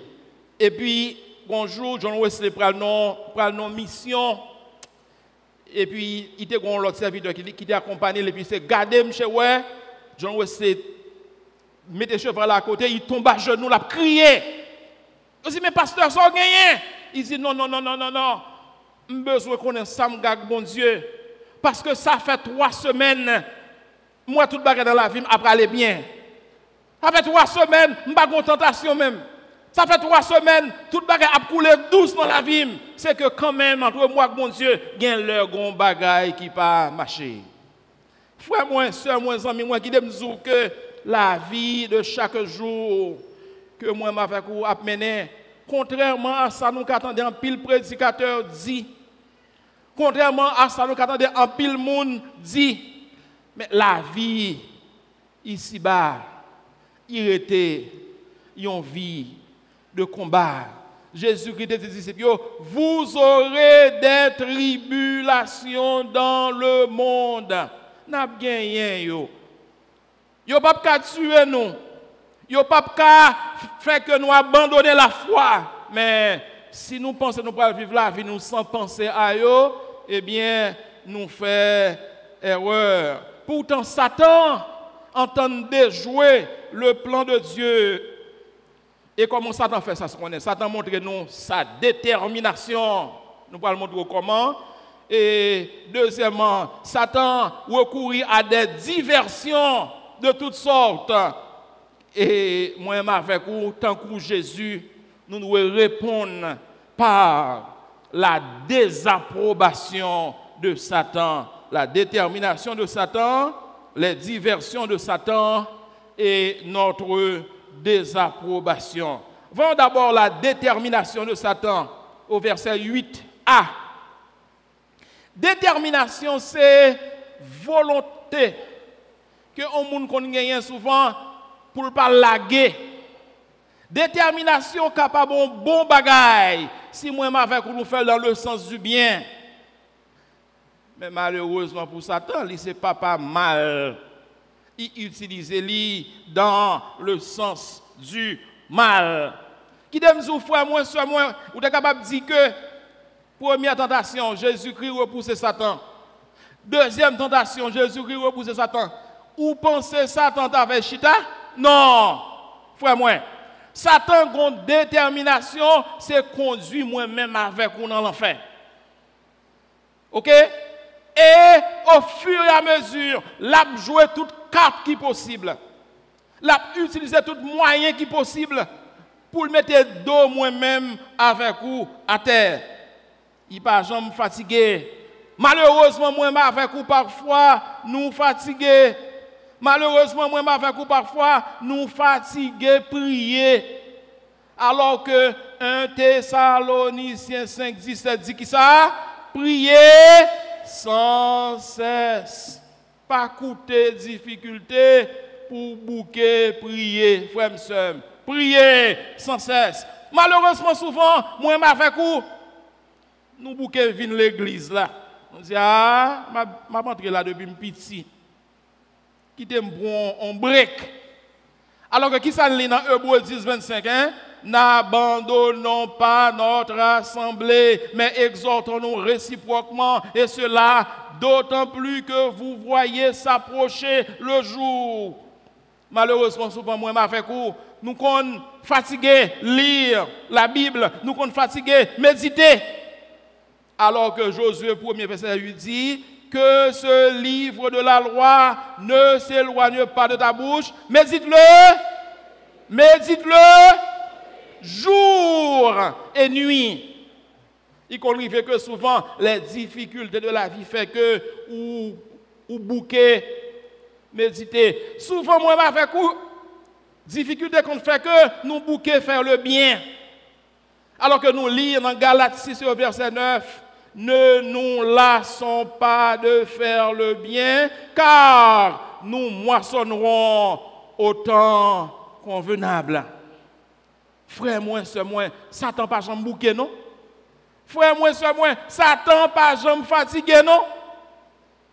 Et puis bonjour, John Wesley pral non mission Et puis, il était un autre serviteur qui t'a accompagné, et puis c'est gardé, monsieur, ouais, John Wesley, mettez cheval à côté, il tombe à genoux, il a crié. Il dit, mais pasteur, ça a gagné. Il dit, non, j'ai besoin de connaître ça, mon Dieu. Parce que ça fait 3 semaines, moi, tout le bagage dans la vie, après aller bien. Ça fait 3 semaines, je n'ai pas de tentation même. Ça fait 3 semaines, tout le bagage a coulé douce dans la vie. C'est que quand même, entre moi et mon Dieu, il y a leur grand bagage qui pas marché. Frère, moi, soeur, moi, ami, moi, qui me dit que la vie de chaque jour que moi, avec vous, a mené, contrairement à ça, nous attendons un pile prédicateur dit. Contrairement à ça, nous attendons un pile monde dit. Mais la vie, ici-bas, il était une vie de combat. Jésus-Christ dit aux disciples, vous aurez des tribulations dans le monde. N'a gagné yo. Yo pas qu'à tuer nous. Yo pas qu'à faire que nous abandonner la foi. Mais si nous pensons nous pour vivre la vie nous sans penser à yo, eh bien nous faisons erreur. Pourtant Satan entendait jouer le plan de Dieu. Et comment Satan fait ça? Satan montre nous sa détermination. Nous allons montrer comment. Et deuxièmement, Satan recourit à des diversions de toutes sortes. Et moi, avec vous, tant que Jésus, nous devons répondre par la désapprobation de Satan, la détermination de Satan, les diversions de Satan et notre désapprobation. Voyons d'abord la détermination de Satan au verset 8a. Détermination, c'est volonté que on monde qu'on gagne souvent pour ne pas laguer. Détermination capable de bon bagaille si moi avec nous faire dans le sens du bien. Mais malheureusement pour Satan, c'est pas mal. Il utilise lui dans le sens du mal. Qui d'aime vous frère moi soit moi ou êtes capable de dire que première tentation, Jésus-Christ repousse Satan. Deuxième tentation, Jésus-Christ repousse Satan. Ou pensez Satan avec Chita? Non, frère moi. Satan a une détermination, c'est conduire moi-même avec vous dans l'enfer. Ok? Et au fur et à mesure, l'a joué toute carte qui possible. L'a utilisé tout moyen qui possible pour mettre dos moi-même avec vous à terre. Il pas jamais fatigué. Malheureusement, moi avec vous parfois nous fatigués. Malheureusement, moi avec vous parfois nous fatigués prier. Alors que 1 Thessaloniciens 5, 17 dit qui ça? Prier sans cesse. Pas coûter difficulté pour bouquer, prier, frère et sœur. Prier sans cesse. Malheureusement, souvent, moi avec vous, nous bouquons vin l'église là. On dit, ma rentré là depuis petit. Qui te bon on break. Alors que qui ça lit dans Hébreux 10, 25, hein? N'abandonnons pas notre assemblée, mais exhortons-nous réciproquement, et cela d'autant plus que vous voyez s'approcher le jour. Malheureusement, souvent, moi, avec vous, nous sommes fatigués lire la Bible, nous sommes fatigués méditer. Alors que Josué 1er verset 8 dit que ce livre de la loi ne s'éloigne pas de ta bouche, médite-le jour et nuit. Il arrive que souvent les difficultés de la vie fait que ou bouquet méditer. Souvent moi avec vous difficulté qu'on fait que nous bouquet faire le bien. Alors que nous lisons dans Galates 6 au verset 9, ne nous lassons pas de faire le bien, car nous moissonnerons au temps convenable. Frère, moi, sœur, moi, Satan pas jamais bouqué, non? Frère, moi, sœur, moi, Satan pas jamais fatigué, non?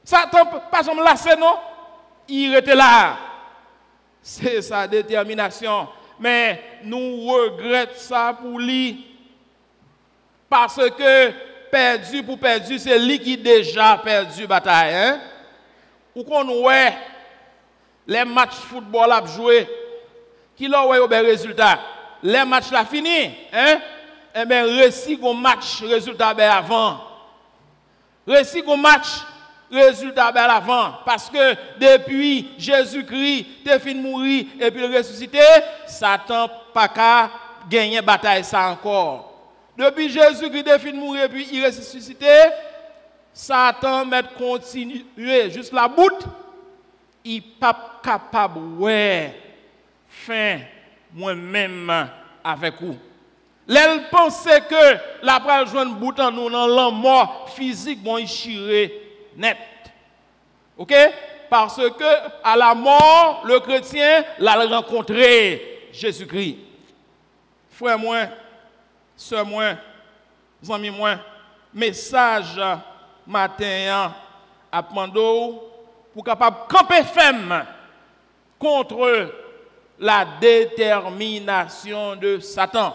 Satan pas jamais lassé, non? Il était là. C'est sa détermination. Mais nous regrettons ça pour lui. Parce que perdu pour perdu, c'est lui qui déjà perdu bataille. Hein? Ou qu'on ouais, les matchs football à jouer, qui l'ont eu des résultats. Les matchs là fini, hein? Eh bien, récit qu'on match, résultat ben avant. Récit qu'on match, résultat ben avant. Parce que depuis Jésus-Christ, il fin mourir et puis il ressuscité, Satan pas qu'à gagner bataille ça encore. Depuis Jésus-Christ, il fin mourir et puis il ressuscité, Satan met continuer juste la boute, il n'est pas capable ouais fin moi-même avec vous. L'elle pensait que la pral joindre bout en nous dans la mort physique bon chiré net. OK? Parce que à la mort le chrétien l'a rencontré Jésus-Christ. Frère moi, sœur moi, amis moi, message matin à Pando pour capable camper ferme contre la détermination de Satan.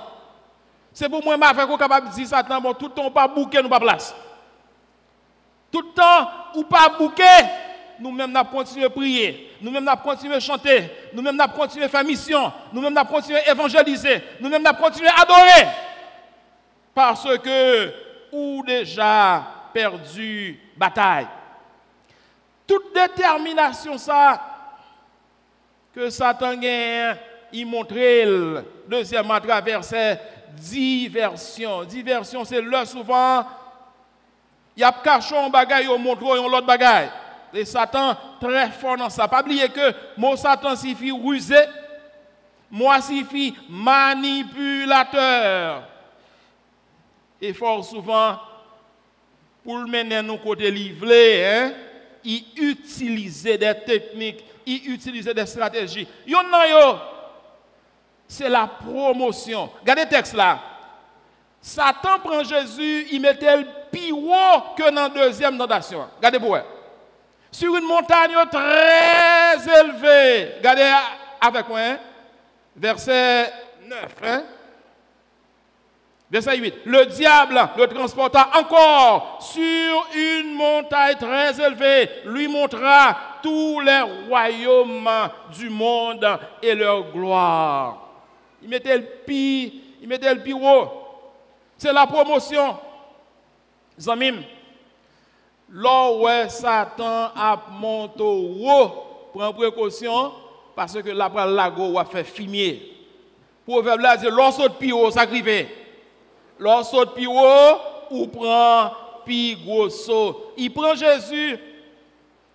C'est pour moi que je suis capable de dire Satan, bon, tout le temps, pas bouquer, nous pas place. Tout le temps, ou pas bouquer, nous-mêmes, nous continuons à prier, nous-mêmes, nous continuons à chanter, nous-mêmes, nous continuons à faire mission, nous-mêmes, nous continuons à évangéliser, nous-mêmes, nous continuons à adorer. Parce que, ou déjà perdu bataille. Toute détermination, ça, que Satan gagne, il montre, deuxièmement, à travers diversion. Diversion, c'est là souvent, il y a caché un bagage, il montre un autre bagage. Et Satan, très fort dans ça. Pas oublier que mot Satan signifie rusé, moi signifie manipulateur. Et fort souvent, pour le mener nous côté livré, hein, il utilisait des techniques, il utilisait des stratégies. C'est la promotion. Regardez le texte là. Satan prend Jésus, il mettait le plus haut que dans la deuxième tentation. Regardez pour vous. Sur une montagne très élevée. Regardez avec moi. Hein? Verset 9. Hein? Verset 8. Le diable le transporta encore sur une montagne très élevée. Lui montra tous les royaumes du monde et leur gloire. Il mettait le plus haut. C'est la promotion. Zamim, là où Satan a monté haut, prend précaution, parce que la lago a fait fumier. Proverbe là dit, lorsque le plus haut, ça grive. Lorsque le plus haut, ou prend plus gros saut. Il prend Jésus.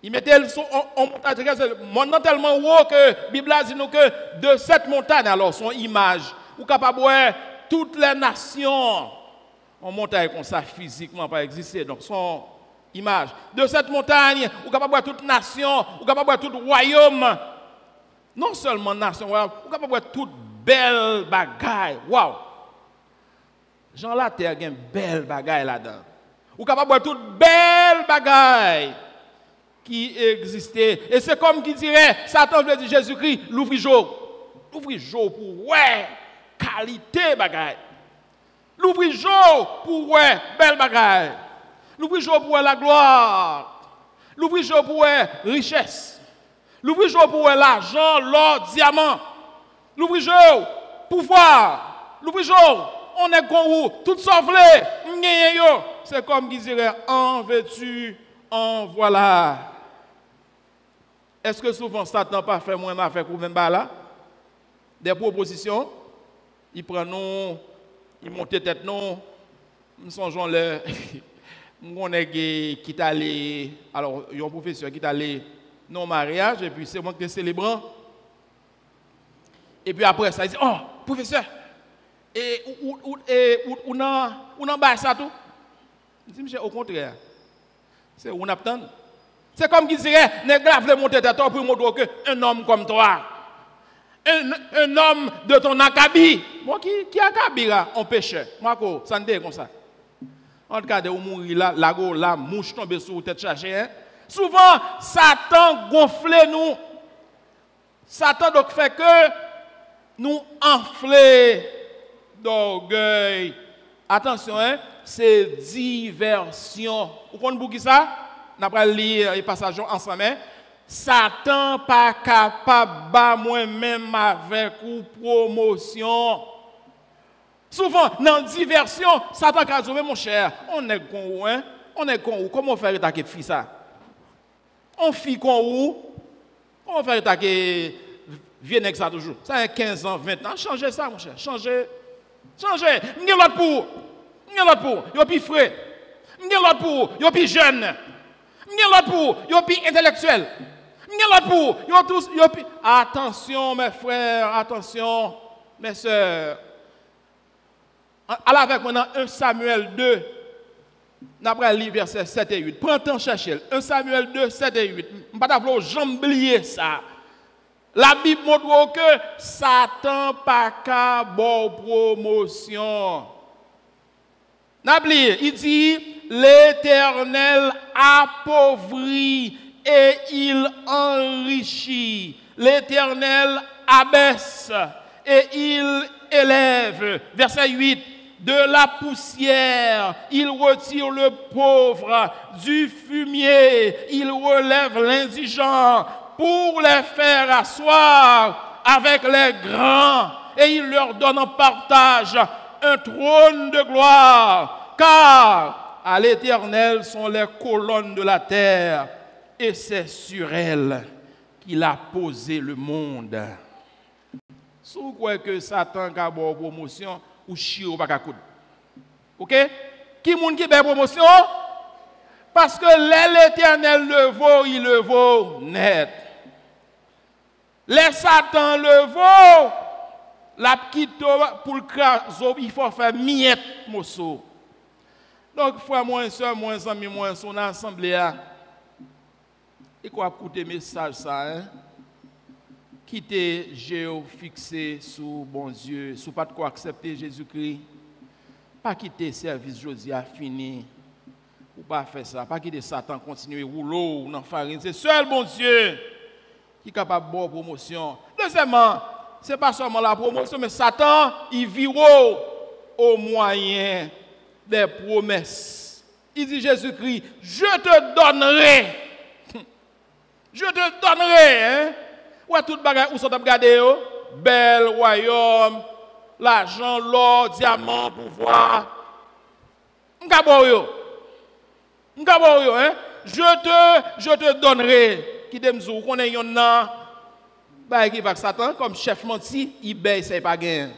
Il mettait le son en montagne tellement haut que la Bible a dit nous que de cette montagne, alors son image, ou capable de voir toutes les nations en montagne comme ça physiquement pas exister. Donc son image. De cette montagne, ou capable de voir toute nation, ou capable de voir tout royaume. Non seulement nation, ou capable de voir toute belle bagaille. Waouh! Jean la terre a une belle bagaille là-dedans. Ou capable de voir toute belle bagaille qui existait. Et c'est comme qui dirait, Satan veut dire Jésus-Christ, l'ouvre-jour. L'ouvre-jour pour ouais, qualité bagaille. L'ouvre-jour pour ouais, belle bagaille. L'ouvre-jour pour ouais, la gloire. L'ouvre-jour pour ouais, richesse. L'ouvre-jour pour ouais, l'argent, l'or, diamant. L'ouvre-jour, pouvoir. L'ouvre-jour, on est con tout sauvé. C'est comme qui dirait, en veux-tu, en voilà. Est-ce que souvent Satan pas fait moins avec ou même là? Des propositions, il prend nous, il monte tête nous, nous songeons le, on est qui est allé, alors il y a un professeur qui est allé non mariage et puis c'est moi qui est célébrant. Et puis après ça il dit oh professeur et on a bas ça tout. Je dis monsieur au contraire. C'est on attend. C'est comme qui dirait, ne grave monter tête pour montrer qu'un homme comme toi, un homme de ton acabit, moi qui acabit là, on pécheur. Moi, ça ne dit comme ça. En tout cas, de mourir là, la mouche tombe sur la tête chargée. Hein? Souvent, Satan gonfle nous. Satan donc fait que nous enfler d'orgueil. Attention, hein? c'est diversion. Vous comprenez pour qui ça? Nous allons lire les passages ensemble. Satan pas capable de moi-même avec ou promotion. Souvent, dans la diversion, Satan a dit, mon cher, on est con ou, hein? On est con ou, comment faire attaquer fille ça? On fit con ou, comment faire attaquer vieux nèg ça toujours? Ça a 15 ans, 20 ans, changez ça, mon cher, changez. Changez. M'gè l'autre pour. Yo pi frais. M'gè l'autre pour. Yo pi jeune. M'gè l'autre pour. Yo pi intellectuel. M'gè l'autre pour. Yo tous yo pi. Attention mes frères, attention mes sœurs. Allez avec moi dans 1 Samuel 2. N'après lire verset 7 et 8. Prends temps chercher. 1 Samuel 2 7 et 8. M'pas ta vouloir jamais oublier ça. La Bible montre que Satan pas qu'à bon promotion. N'abli, il dit l'Éternel appauvrit et il enrichit. L'Éternel abaisse et il élève. Verset 8. De la poussière, il retire le pauvre. Du fumier, il relève l'indigent. Pour les faire asseoir avec les grands, et il leur donne en partage un trône de gloire, car à l'Éternel sont les colonnes de la terre, et c'est sur elles qu'il a posé le monde. Si vous croyez que Satan a une promotion, ou chio pas coudre. OK? Qui moun qui a promotion? Parce que l'Éternel le vaut, il le vaut net. Les Satan le vaut, la petite pour le craser, il faut faire miette, mosso. Donc, frère, moi, soeur, moi, ami, moi, son assemblée, et quoi écouter message ça, hein? Quitter Géo fixé sous bon Dieu, sous pas de quoi accepter Jésus-Christ. Pas quitter service Josia fini. Ou pas faire ça, pas quitter Satan continuer rouler dans farine. C'est seul bon Dieu qui est capable de bonne promotion. Deuxièmement, ce n'est pas seulement la promotion, mais Satan, il vit au moyen des promesses. Il dit Jésus-Christ, je te donnerai. Je te donnerai. Hein? Où est tout le bagage où sont regardés? Bel royaume, l'argent, l'or, diamant, pouvoir. M'kaboyo. Hein? Je te donnerai. Qui demzou connaît yon nan ba qui va Satan comme chef menti, il baille c'est pas gain.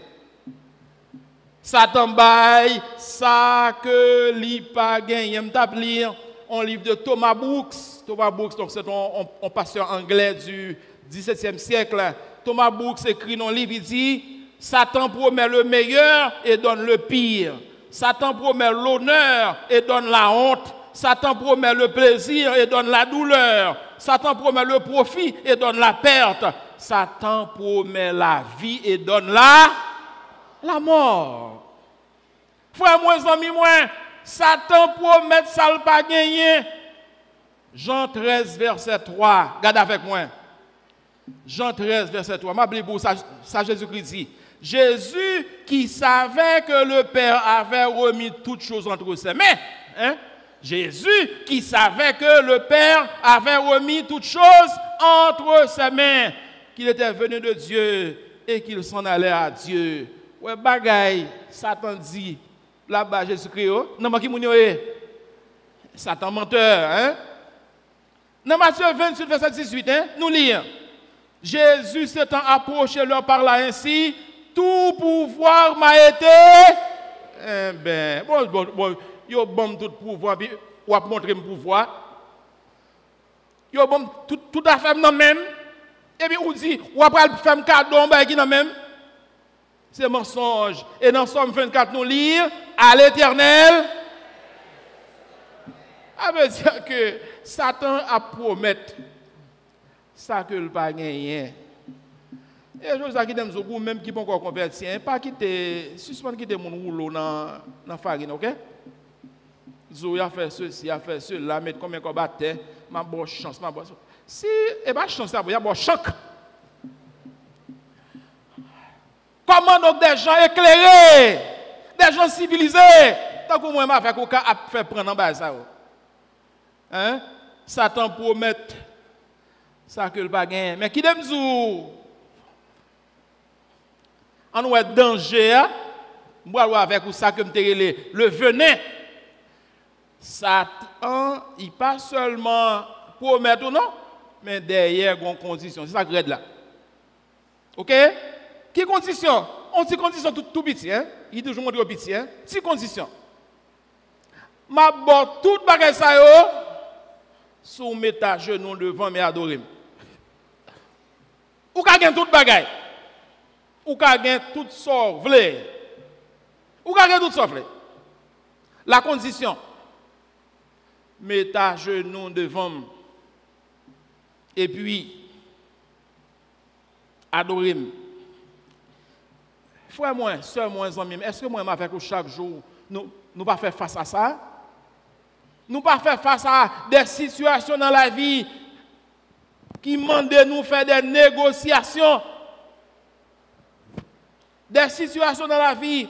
Satan baille ça que li pas gain. Y'aime t'a lire un livre de Thomas Brooks. Thomas Brooks donc c'est un pasteur anglais du XVIIe siècle. Thomas Brooks écrit dans un livre, il dit Satan promet le meilleur et donne le pire. Satan promet l'honneur et donne la honte. Satan promet le plaisir et donne la douleur. Satan promet le profit et donne la perte. Satan promet la vie et donne la mort. Frère, moi, amis, moi, Satan promet ça ne pas gagner. Jean 13, verset 3. Regarde avec moi. Jean 13, verset 3. Ma Bible, ça Jésus-Christ dit. Jésus qui savait que le Père avait remis toutes choses entre ses mains. Hein? Jésus qui savait que le Père avait remis toutes choses entre ses mains, qu'il était venu de Dieu et qu'il s'en allait à Dieu. Ouais, bagaille, Satan dit, là-bas Jésus-Christ, non, mais qui moun yo Satan menteur, hein? Dans Matthieu 28, verset 18, hein, nous lisons. Jésus s'étant approché leur parla ainsi, tout pouvoir m'a été. Eh ben, bon. Yo bon tout pouvoir, puis ou a montrer mon pouvoir. Yo bon tout à fait non même. Et puis ou dit ou après faire cadeau ba qui non même. C'est mensonge. Et dans Somme 24 nous lire à l'Éternel. Ça veut dire que Satan a promis ça que le pas gagné. Et je sais qui d'aime beaucoup même qui pas encore converti, pas quitter suspendre quitter mon rouleau dans farine, OK? Zou a fait ceci, a fait cela, mettre combien qu'on battait, ma bonne chance, ma bonne. Si, et pas chance, il y a bon choc. Comment donc des gens éclairés, des gens civilisés, tant que moi, je vais prendre en bas ça. Hein? Satan promet ça que le pas gain. Mais qui d'aime vous? On a danger. Moi, avec ça que le venin. Satan, il pas seulement promet ou non, mais derrière, il y a une condition. C'est ça que je là. OK? Qui condition? On dit condition tout petit. Hein? Il dit toujours petit. Hein? 6 conditions. Ma bon tout bagage ça yo sous mettre à genoux devant mais adorer. Ou ka gen tout bagage. Ou ka gen tout sort vle. Ou ka gen tout sort vle. La condition mettre à genoux devant et puis adorer. Frère moi, sœur moi, amis, est-ce que moi m'a fait chaque jour nous pas faire face à ça? Nous pas faire face à des situations dans la vie qui demandent de nous faire des négociations. Des situations dans la vie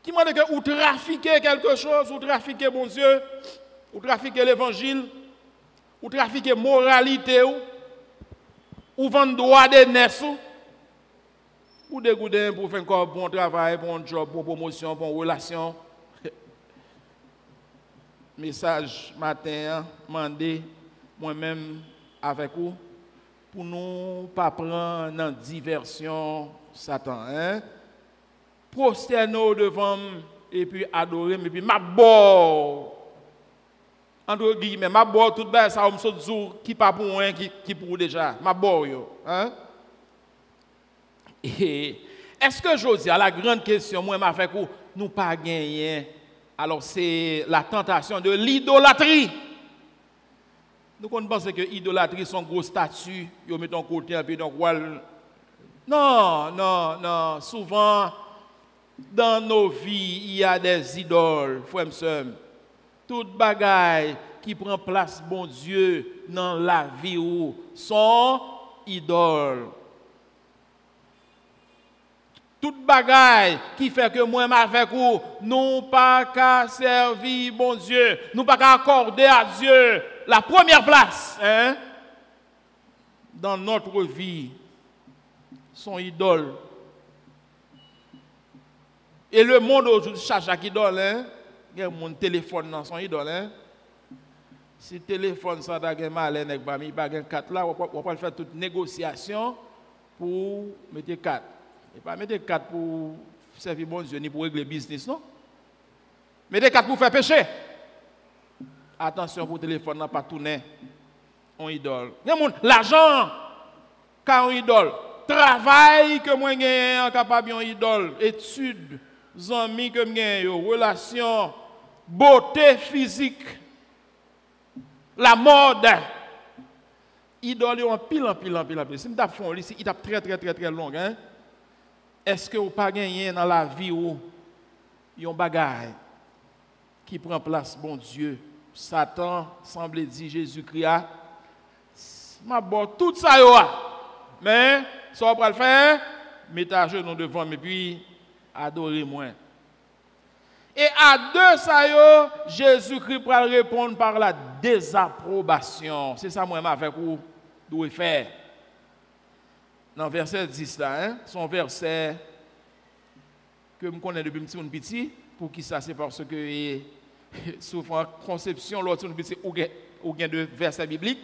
qui demandent que ou trafiquer quelque chose, ou trafiquer bon Dieu, ou trafiquer l'évangile, ou trafiquer moralité, ou vendre droit de naissance, ou dégoûter pour faire un bon travail, bon job, bonne promotion, bonne relation. Message matin, mandé moi-même avec vous pour nous pas prendre dans diversion Satan. Hein? Prosterner devant et puis adorer, et puis ma bord. Entre guillemets, ma bord tout bas, ça me saute jour qui pas pour moi, qui pour déjà. Ma bord yo. Hein? Et est-ce que je dis à la grande question, moi, m'a fait que nous pas gagner? Alors, c'est la tentation de l'idolâtrie. Nous pensons que l'idolâtrie, son gros statut, ils mettent en côté un peu donc non. Souvent, dans nos vies, il y a des idoles, frères et sœurs. Toute bagaille qui prend place, bon Dieu, dans la vie où sont idoles. Toute bagaille qui fait que moi avec vous, nous pas qu'à servir bon Dieu, nous pas qu'à accorder à Dieu la première place, hein, dans notre vie, son idole. Et le monde aujourd'hui cherche à idole, hein, il y a mon téléphone dans son idole, hein. Si le téléphone ça da gen malin avec bami, pas gen 4 là, on va faire toute négociation pour mettre 4. Et pas mettre 4 pour servir bon Dieu ni pour régler business, non? Mettez 4 pour faire péché. Attention pour le téléphone, n'a pas tourner. On idole. L'argent, quand on idole. Travail que moi gagne, capable on idole. Études, amis que gagne, relations, beauté physique, la mode. Idole en pile. Si me tape fond ici, il tape très long, hein? Est-ce que vous pas gagné dans la vie où il y a un bagage qui prend place, bon Dieu? Satan semble dire Jésus-Christ, m'a bon tout ça mais ça va le faire, mettez à genoux devant et puis adorez-moi. Et à deux ça Jésus-Christ va répondre par la désapprobation. C'est ça moi avec vous doit faire. Dans le verset 10 là, hein, son verset que je connais depuis petit, pour qui ça c'est parce que souvent conception l'autre petit ou gain de versets bibliques.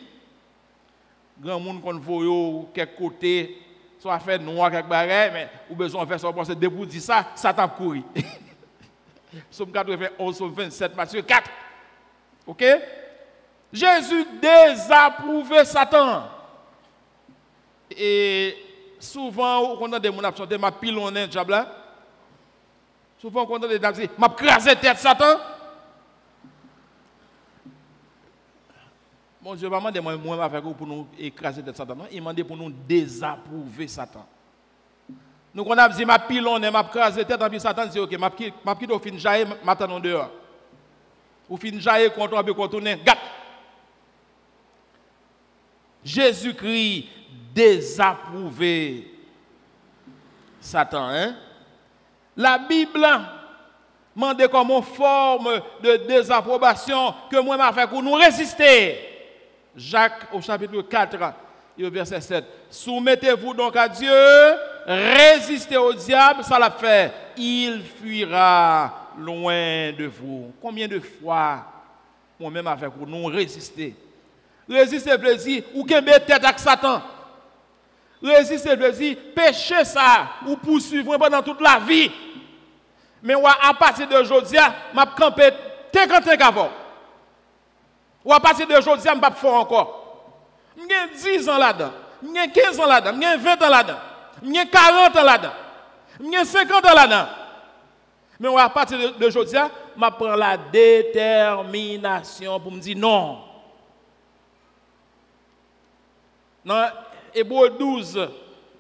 Grand monde qu'on voit quelque côté soit fait noir quelque bagaille mais ou besoin faire ça parce que debout dit ça t'a couru. Somme 91 somme 27 Matthieu 4. OK? Jésus désapprouvé Satan. Et souvent, quand on a des gens qui chantent, ma pilonne, diable là. Souvent, quand on a des gens qui disent, ma crasé tête Satan. Bon Dieu, maman, moi, avec vous pour nous écraser tête Satan. Il m'a dit pour nous désapprouver Satan. Nous, quand on a dit, ma pilonne, ma crasé tête, puis Satan dit, ok, ma petite au fin jaillir, maintenant dehors. Au fin jaillir, quand on a contourné, gâte. Jésus-Christ désapprouvé Satan. Hein? La Bible Mandez comme une forme de désapprobation que moi m'a fait pour nous résister. Jacques au chapitre 4, et au verset 7. Soumettez-vous donc à Dieu, résistez au diable, ça l'a fait. Il fuira loin de vous. Combien de fois moi-même avec vous nous résister? Résister plaisir ou qu'un tête avec Satan. Résister plaisir, pécher ça ou poursuivre pendant toute la vie. Mais à partir d'aujourd'hui, je vais camper 50 ans avant. Ou à partir d'aujourd'hui, je ne vais pas faire encore. J'ai 10 ans là-dedans, j'ai 15 ans là-dedans, j'ai 20 ans là-dedans, j'ai 40 ans là-dedans, j'ai 50 ans là-dedans. Mais à partir d'aujourd'hui, je prends la détermination pour me dire non. Dans Hébreux 12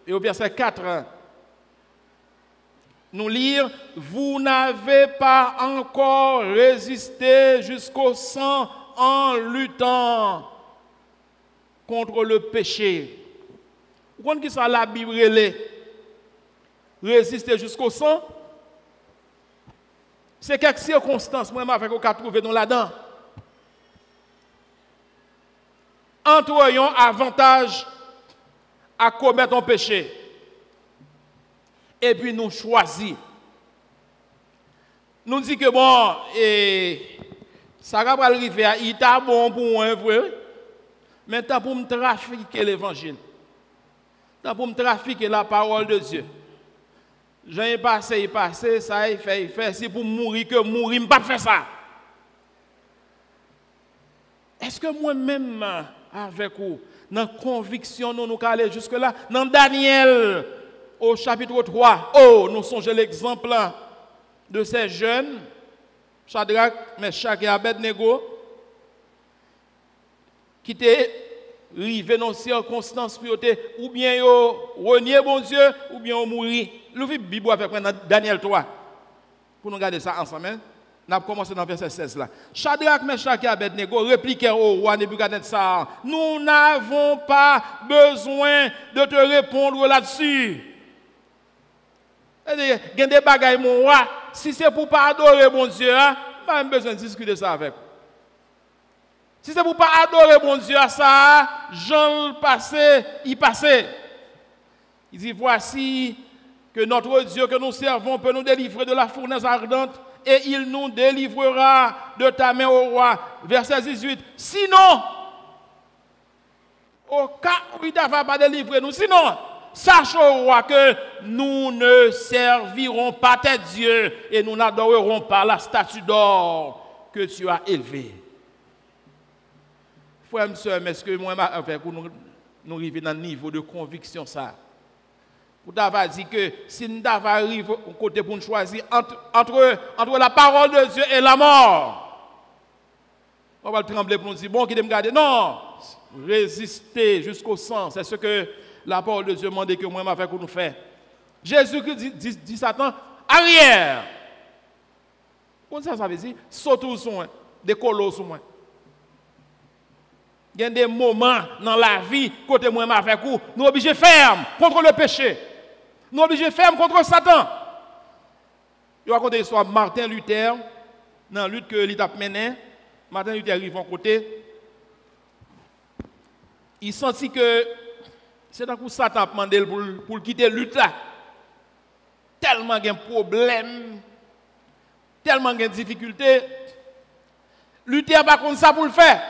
et au verset 4, nous lire, vous n'avez pas encore résisté jusqu'au sang en luttant contre le péché. Vous comprenez qui ça la Bible résister jusqu'au sang? C'est quelques circonstances, moi, avec qu'on a trouvé dans là-dedans. Entroyons avantage à commettre un péché. Et puis nous choisissons. Nous disons que bon, ça va pas arriver, il est bon pour moi, mais tant pour me trafiquer l'évangile. Tant pour me trafiquer la parole de Dieu. J'ai passé, ça il fait. Si pour mourir, que mourir, je ne peux pas faire ça. Est-ce que moi-même, avec vous, dans la conviction, nous allons aller jusque-là? Dans Daniel, au chapitre 3, nous songeons l'exemple de ces jeunes, Shadrach, Meshach et Abednego, qui étaient arrivés dans ces circonstances ou bien ils renier bon Dieu, ou bien ils mourir. L'ouvrez Bible avec moi dans Daniel 3. Pour nous regarder ça ensemble. On a commencé dans le verset 16 là. Shadrach, Meshach et Abednego répliquèrent au roi Nebuchadnezzar, nous n'avons pas besoin de te répondre là-dessus. Il y a des bagailles, mon roi. Si c'est pour ne pas adorer mon Dieu, je n'ai pas besoin de discuter ça avec vous. Si c'est pour ne pas adorer mon Dieu, ça, Jean le passé, il passait. Il dit, voici que notre Dieu que nous servons peut nous délivrer de la fournaise ardente et il nous délivrera de ta main au roi. Verset 18. Sinon, au cas où il ne va pas délivrer nous, sinon, sache au roi que nous ne servirons pas tes dieux et nous n'adorerons pas la statue d'or que tu as élevée. Frère et sœur, est-ce que moi, pour nous arriver dans le niveau de conviction, ça, pour d'avoir dit que si nous arrivons au côté pour nous choisir entre la parole de Dieu et la mort, on va le trembler pour nous dire, bon, qui me garder. Non, résister jusqu'au sang, c'est ce que la parole de Dieu demande que moi, ma fait qu'on nous fait. Jésus-Christ dit Satan, arrière. Comment ça veut dire? Saute sur moi, décolle sur moi. Il y a des moments dans la vie, côté moi, ma fait qu'on nous obligés ferme contre le péché. Nous obligés ferme contre Satan. Je vais raconter l'histoire de Martin Luther, dans la lutte que l'État menait. Martin Luther arrive en côté. Il sentit que c'est un coup Satan a demandé pour quitter la lutte là. Tellement il y a un problème, tellement il y a une difficulté. Luther n'a pas ça pour le faire.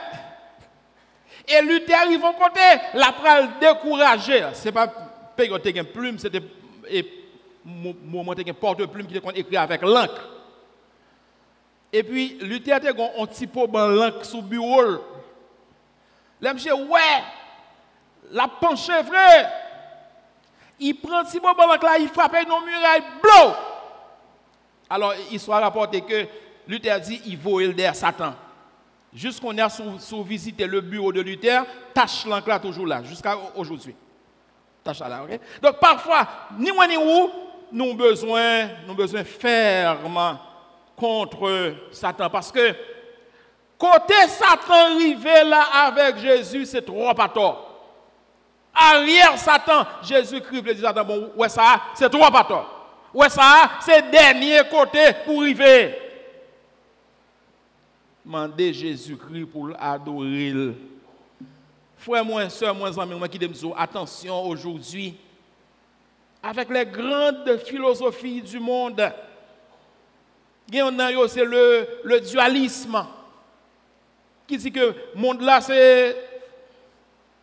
Et Luther arrive en côté, la pral découragé. Ce n'est pas période de plume, c'était moment de porte-plume qui était écrit avec l'encre. Et puis Luther a un petit peu de l'encre sous le bureau. Là, monsieur, ouais, la penché vrai. Il prend un petit peu de l'encre là, il frappe une muraille, blow. Alors, il soit rapporté que Luther dit il vole derrière Satan. Jusqu'on a sous visiter le bureau de Luther, tâche l'encre là toujours là, jusqu'à aujourd'hui. Tâche là, ok? Donc parfois, ni moi ni où, nous avons besoin ferme contre Satan. Parce que côté Satan arrivé là avec Jésus, c'est trop pas tort. Arrière Satan, Jésus-Christ dit Satan, bon, ouais, ça, c'est trop pas tort. Ouais, ça, c'est dernier côté pour arriver. Mandez Jésus-Christ pour adorer. Frère, moi, soeur, moi, amis, moi qui dis attention aujourd'hui, avec les grandes philosophies du monde, c'est le dualisme qui dit que le monde là, c'est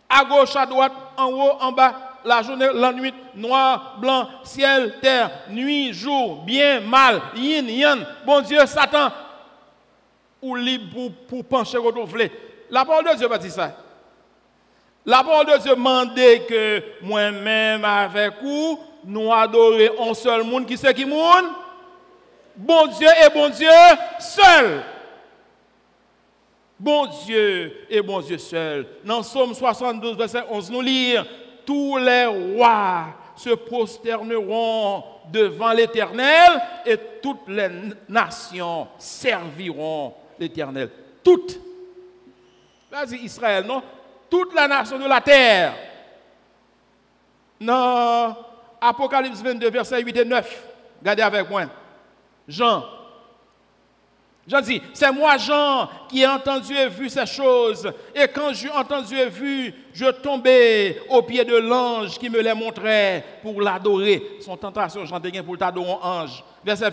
à gauche, à droite, en haut, en bas, la journée, la nuit, noir, blanc, ciel, terre, nuit, jour, bien, mal, yin, yang, bon Dieu, Satan, ou libre pour pencher comme vous voulez. La parole de Dieu va dire ça. La parole de Dieu demande que moi-même avec vous, nous adorons un seul monde qui c'est qui monde? Bon Dieu et bon Dieu seul. Bon Dieu et bon Dieu seul. Dans Somme 72, verset 11, nous lisons, tous les rois se prosterneront devant l'Éternel et toutes les nations serviront l'Éternel. Toutes. Vas-y Israël, non? Toute la nation de la terre. Dans Apocalypse 22, verset 8 et 9, regardez avec moi. Jean dit, c'est moi Jean qui ai entendu et vu ces choses. Et quand j'ai entendu et vu, je tombais au pied de l'ange qui me les montrait pour l'adorer. Son tentation, Jean Deguin, pour t'adorer ange. Verset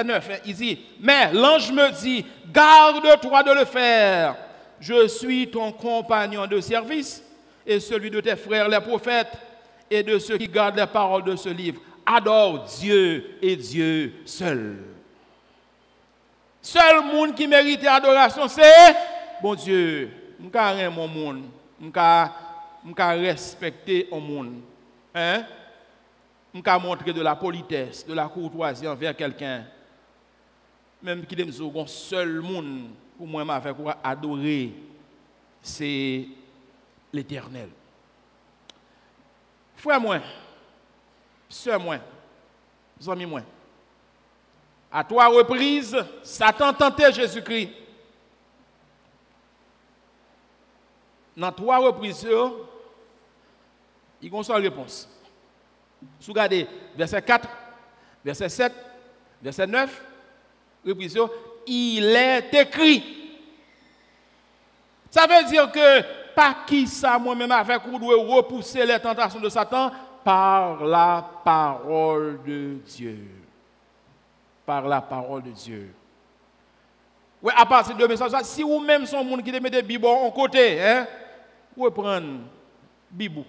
9, il dit, mais l'ange me dit, garde-toi de le faire. Je suis ton compagnon de service et celui de tes frères les prophètes et de ceux qui gardent les paroles de ce livre. Adore Dieu et Dieu seul. Seul monde qui mérite adoration, c'est bon Dieu. Je ne mon monde. Je respecter mon monde. Hein? Je montrer de la politesse, de la courtoisie envers quelqu'un. Même qui dit un seul monde pour moi avec quoi adorer, c'est l'Éternel. Frère moi, sœur moi, amis moi. À 3 reprises, Satan tentait Jésus-Christ. Dans 3 reprises, il y a une seule réponse. Si vous regardez verset 4, verset 7, verset 9, reprise, il est écrit. Ça veut dire que, par qui ça, moi-même, avec vous, doit repousser les tentations de Satan? Par la parole de Dieu. Par la parole de Dieu. Oui, à partir de message, si vous-même son monde qui te met des bibons en côté, hein, vous prenez bibou.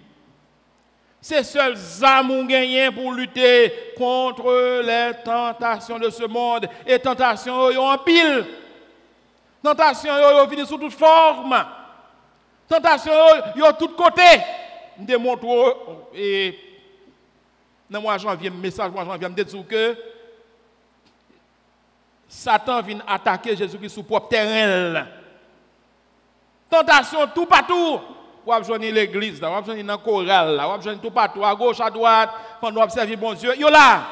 C'est seul amour gagné pour lutter contre les tentations de ce monde. Et tentations, ils ont en pile. Tentations, ils viennent sous toute forme. Tentations, ils ont tous côtés. Je démontre, et dans moi, janvier, message, moi, janvier, me dire que Satan vient attaquer Jésus-Christ sur propre terrain. Tentation tout partout. Vous avez besoin de l'église, vous avez besoin de la chorale, vous avez besoin de tout partout, à gauche, à droite, pendant que vous observez bon Dieu. Yo là,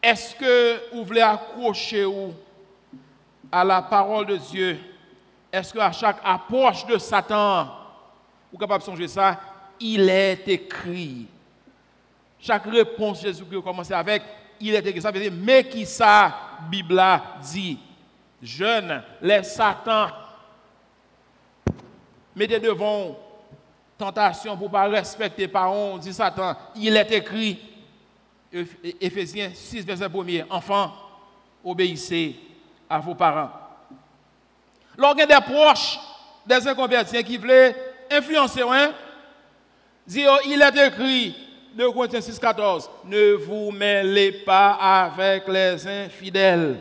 est-ce que vous voulez accrocher à la parole de Dieu? Est-ce qu'à chaque approche de Satan, vous êtes capable de songer ça? Il est écrit. Chaque réponse, Jésus-Christ commence avec, il est écrit. Ça veut dire, mais qui ça, Bible dit? Jeune, les Satan. Mettez devant tentation pour ne pas respecter parents, dit Satan. Il est écrit, Éphésiens 6, verset 1er, enfants, obéissez à vos parents. Lorsqu'il y a des proches, des inconvertis qui veulent influencer, hein, dit, il est écrit, 2 Corinthiens 6, 14, ne vous mêlez pas avec les infidèles.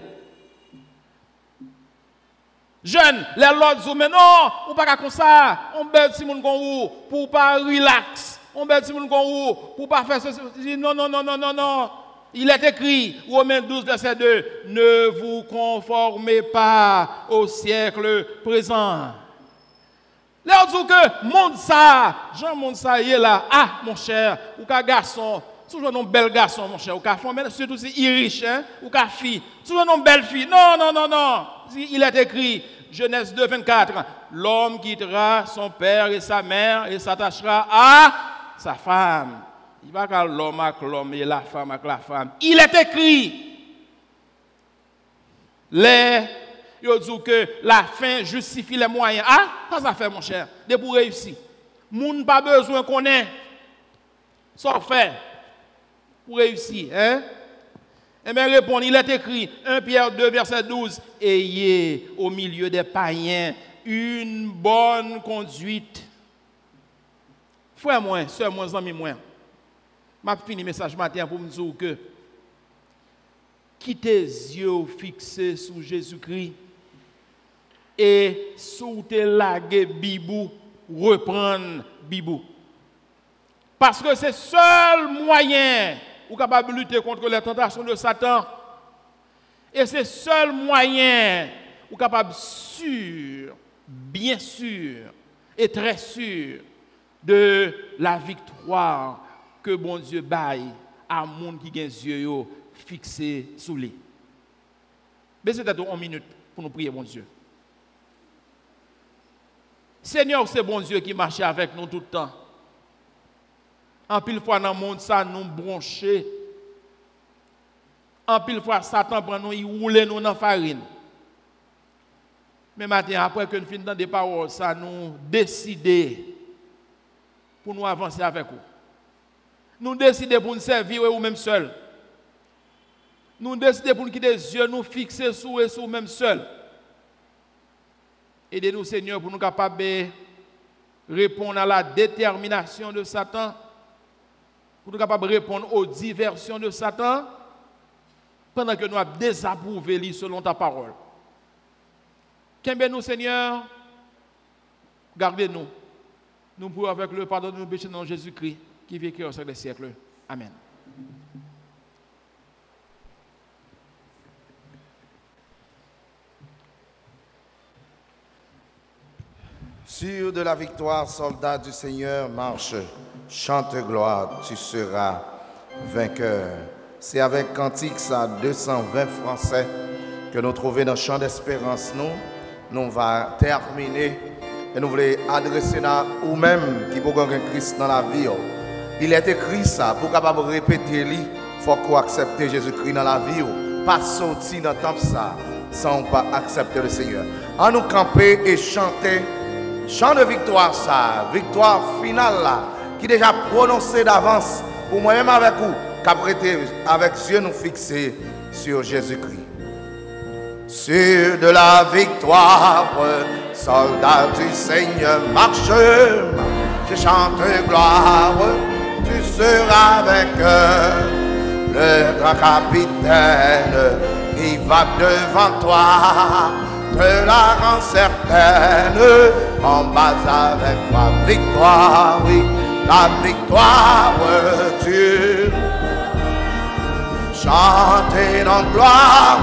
Jeunes, les lords disent, mais non, on ne peut pas comme ça. On bête si moun kon pour pas relax. On bête si moun kon pour pas faire ceci. Non, non, non, non, non, non. Il est écrit, Romains 12, verset 2, ne vous conformez pas au siècle présent. Là, on dit que, monde ça, Jean monde ça, il est là. Ah, mon cher, ou qu'un garçon, toujours un bel garçon, mon cher, ou qu'un femme, mais surtout si il est riche, hein, ou qu'un fille, toujours une belle fille. Non, non, non, non. Il est écrit, Genèse 2, 24, l'homme quittera son père et sa mère et s'attachera à sa femme. Il va pas l'homme avec l'homme et la femme avec la femme. Il est écrit. Il dit que la fin justifie les moyens. Ah, ça ça fait mon cher. De pour réussir. Moun pas besoin qu'on ait. Ça fait pour réussir, hein? Et bien répondre, il est écrit 1 Pierre 2 verset 12, ayez au milieu des païens une bonne conduite. Frère moi, sœur moi, ami moi. M'a fini message matin pour me dire que quittez les yeux fixés sur Jésus-Christ et sous tes lagues bibou, reprendre bibou. Parce que c'est le seul moyen ou capable de lutter contre les tentations de Satan. Et c'est le seul moyen ou capable sûr, bien sûr et très sûr de la victoire que bon Dieu baille à monde qui a les yeux fixés sur lui. Baissez tête 1 minute pour nous prier, bon Dieu. Seigneur, c'est bon Dieu qui marche avec nous tout le temps. En pile fois dans le monde, ça nous broncher. En pile fois, Satan prend nous, il roule nous dans la farine. Mais maintenant, après que nous finissons des paroles, ça nous décider pour nous avancer avec vous. Nous décider pour nous servir ou même seul. Nous décider pour nous quitter les yeux, nous fixer sur et sur même seul. Aidez-nous, Seigneur, pour nous capables de répondre à la détermination de Satan. Pour nous capables de répondre aux diversions de Satan pendant que nous avons désapprouvé selon ta parole. Qu'aimez-nous, Seigneur, gardez-nous. Nous pouvons avec le pardon de nos péchés dans Jésus-Christ qui vit au siècle des siècles. Amen. Sûr de la victoire, soldat du Seigneur, marche, chante gloire, tu seras vainqueur. C'est avec Cantique ça 220 français que nous trouvons dans le champ d'espérance. Nous va terminer et nous voulons adresser à vous-même qui pour un Christ dans la vie. Il est écrit ça pour capable répéter il faut qu'on accepte Jésus-Christ dans la vie. Pas sortir dans le temps ça sans pas accepter le Seigneur. En nous camper et chanter chant de victoire ça, victoire finale là, qui déjà prononcé d'avance pour moi-même avec vous, qu'après avec Dieu nous fixer sur Jésus-Christ. Sûr de la victoire, soldat du Seigneur, marche, je chante gloire, tu seras vainqueur, le grand capitaine qui va devant toi. Te la rend certaine, en bas avec ma victoire, oui, la victoire, tu chanter dans gloire,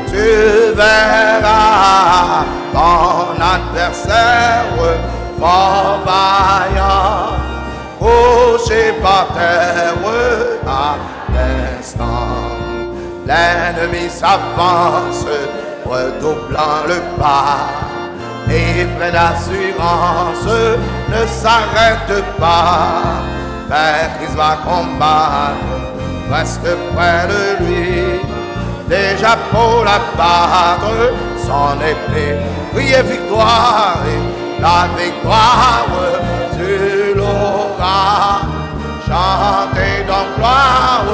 tu verras ton adversaire, fort vaillant, couché par terre à l'instant, l'ennemi s'avance, redoublant le pas et plein d'assurance ne s'arrête pas. Mais Christ va combattre, reste près de lui, déjà pour la battre, son épée, crier victoire, et la victoire tu l'auras, chanter dans gloire,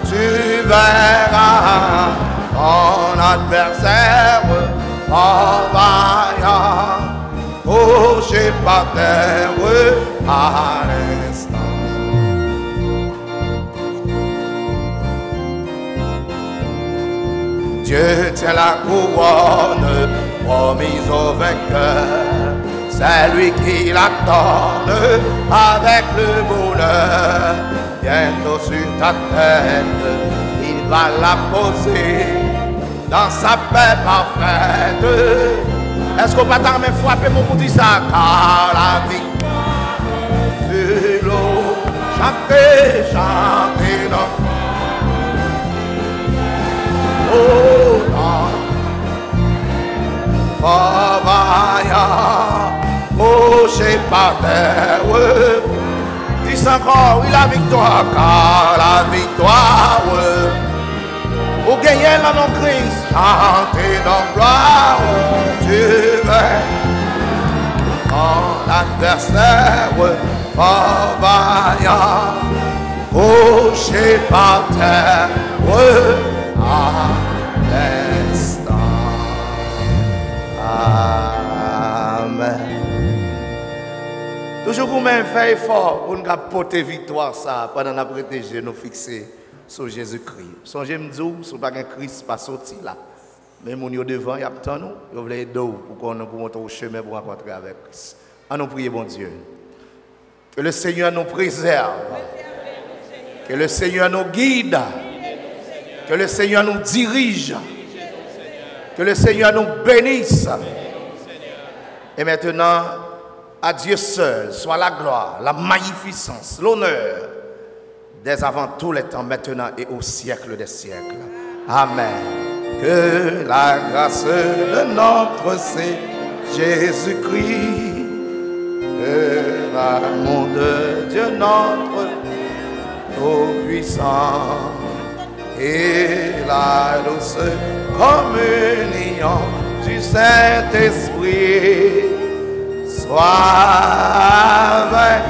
tu verras. Ton adversaire, fort vaillant, couché par terre à l'instant. Dieu tient la couronne promise au vainqueur. C'est lui qui la donne avec le bonheur. Bientôt sur ta tête, il va la poser dans sa paix parfaite. Est-ce qu'on va t'armer frapper mon petit sac? Car la victoire de l'eau, chantez, chantez dans oh non, fort vaillant, couché par terre, Dis encore, oui, la victoire, car la victoire, vous gagnez dans nos crises, chantez dans gloire, tu veux. Mon adversaire, fort vaillant, couché par terre, à l'instant. Amen. Toujours pour même faire effort pour nous porter victoire ça pendant nous protéger, nous fixer sur Jésus-Christ. Songez me dire, si vous n'avez pas Christ, pas sorti là. Mais mon yo devant, il y a tant nous, vous voulez aider pour qu'on nous montre au chemin pour rencontrer avec Christ. À nous prier, bon Dieu. Que le Seigneur nous préserve. Que le Seigneur nous guide. Que le Seigneur nous dirige. Que le Seigneur nous bénisse. Et maintenant, à Dieu seul soit la gloire, la magnificence, l'honneur, dès avant tous les temps, maintenant et au siècle des siècles. Amen. Que la grâce de notre Seigneur Jésus-Christ, que l'amour de Dieu notre Tout-Puissant et la douce communion du Saint-Esprit soit avec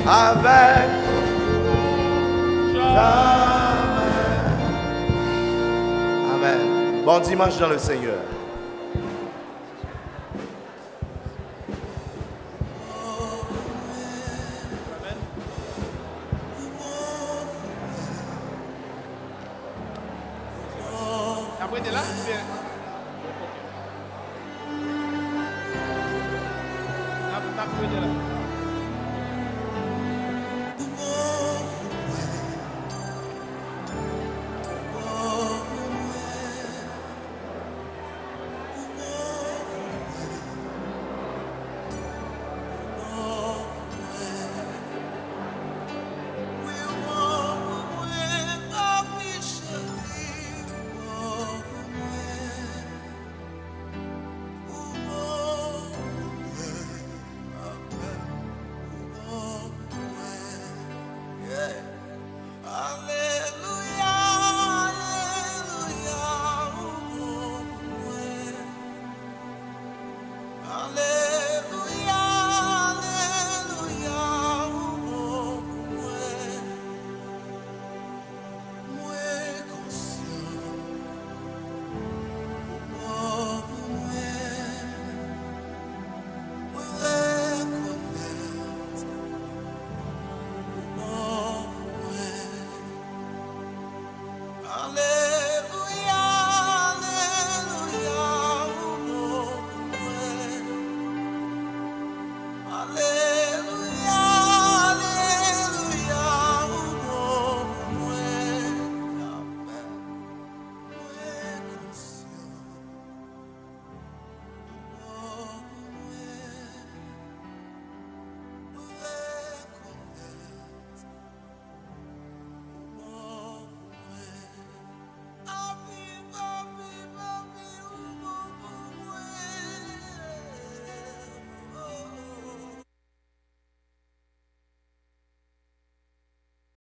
jamais. Amen. Bon dimanche dans le Seigneur. Après, t'es là?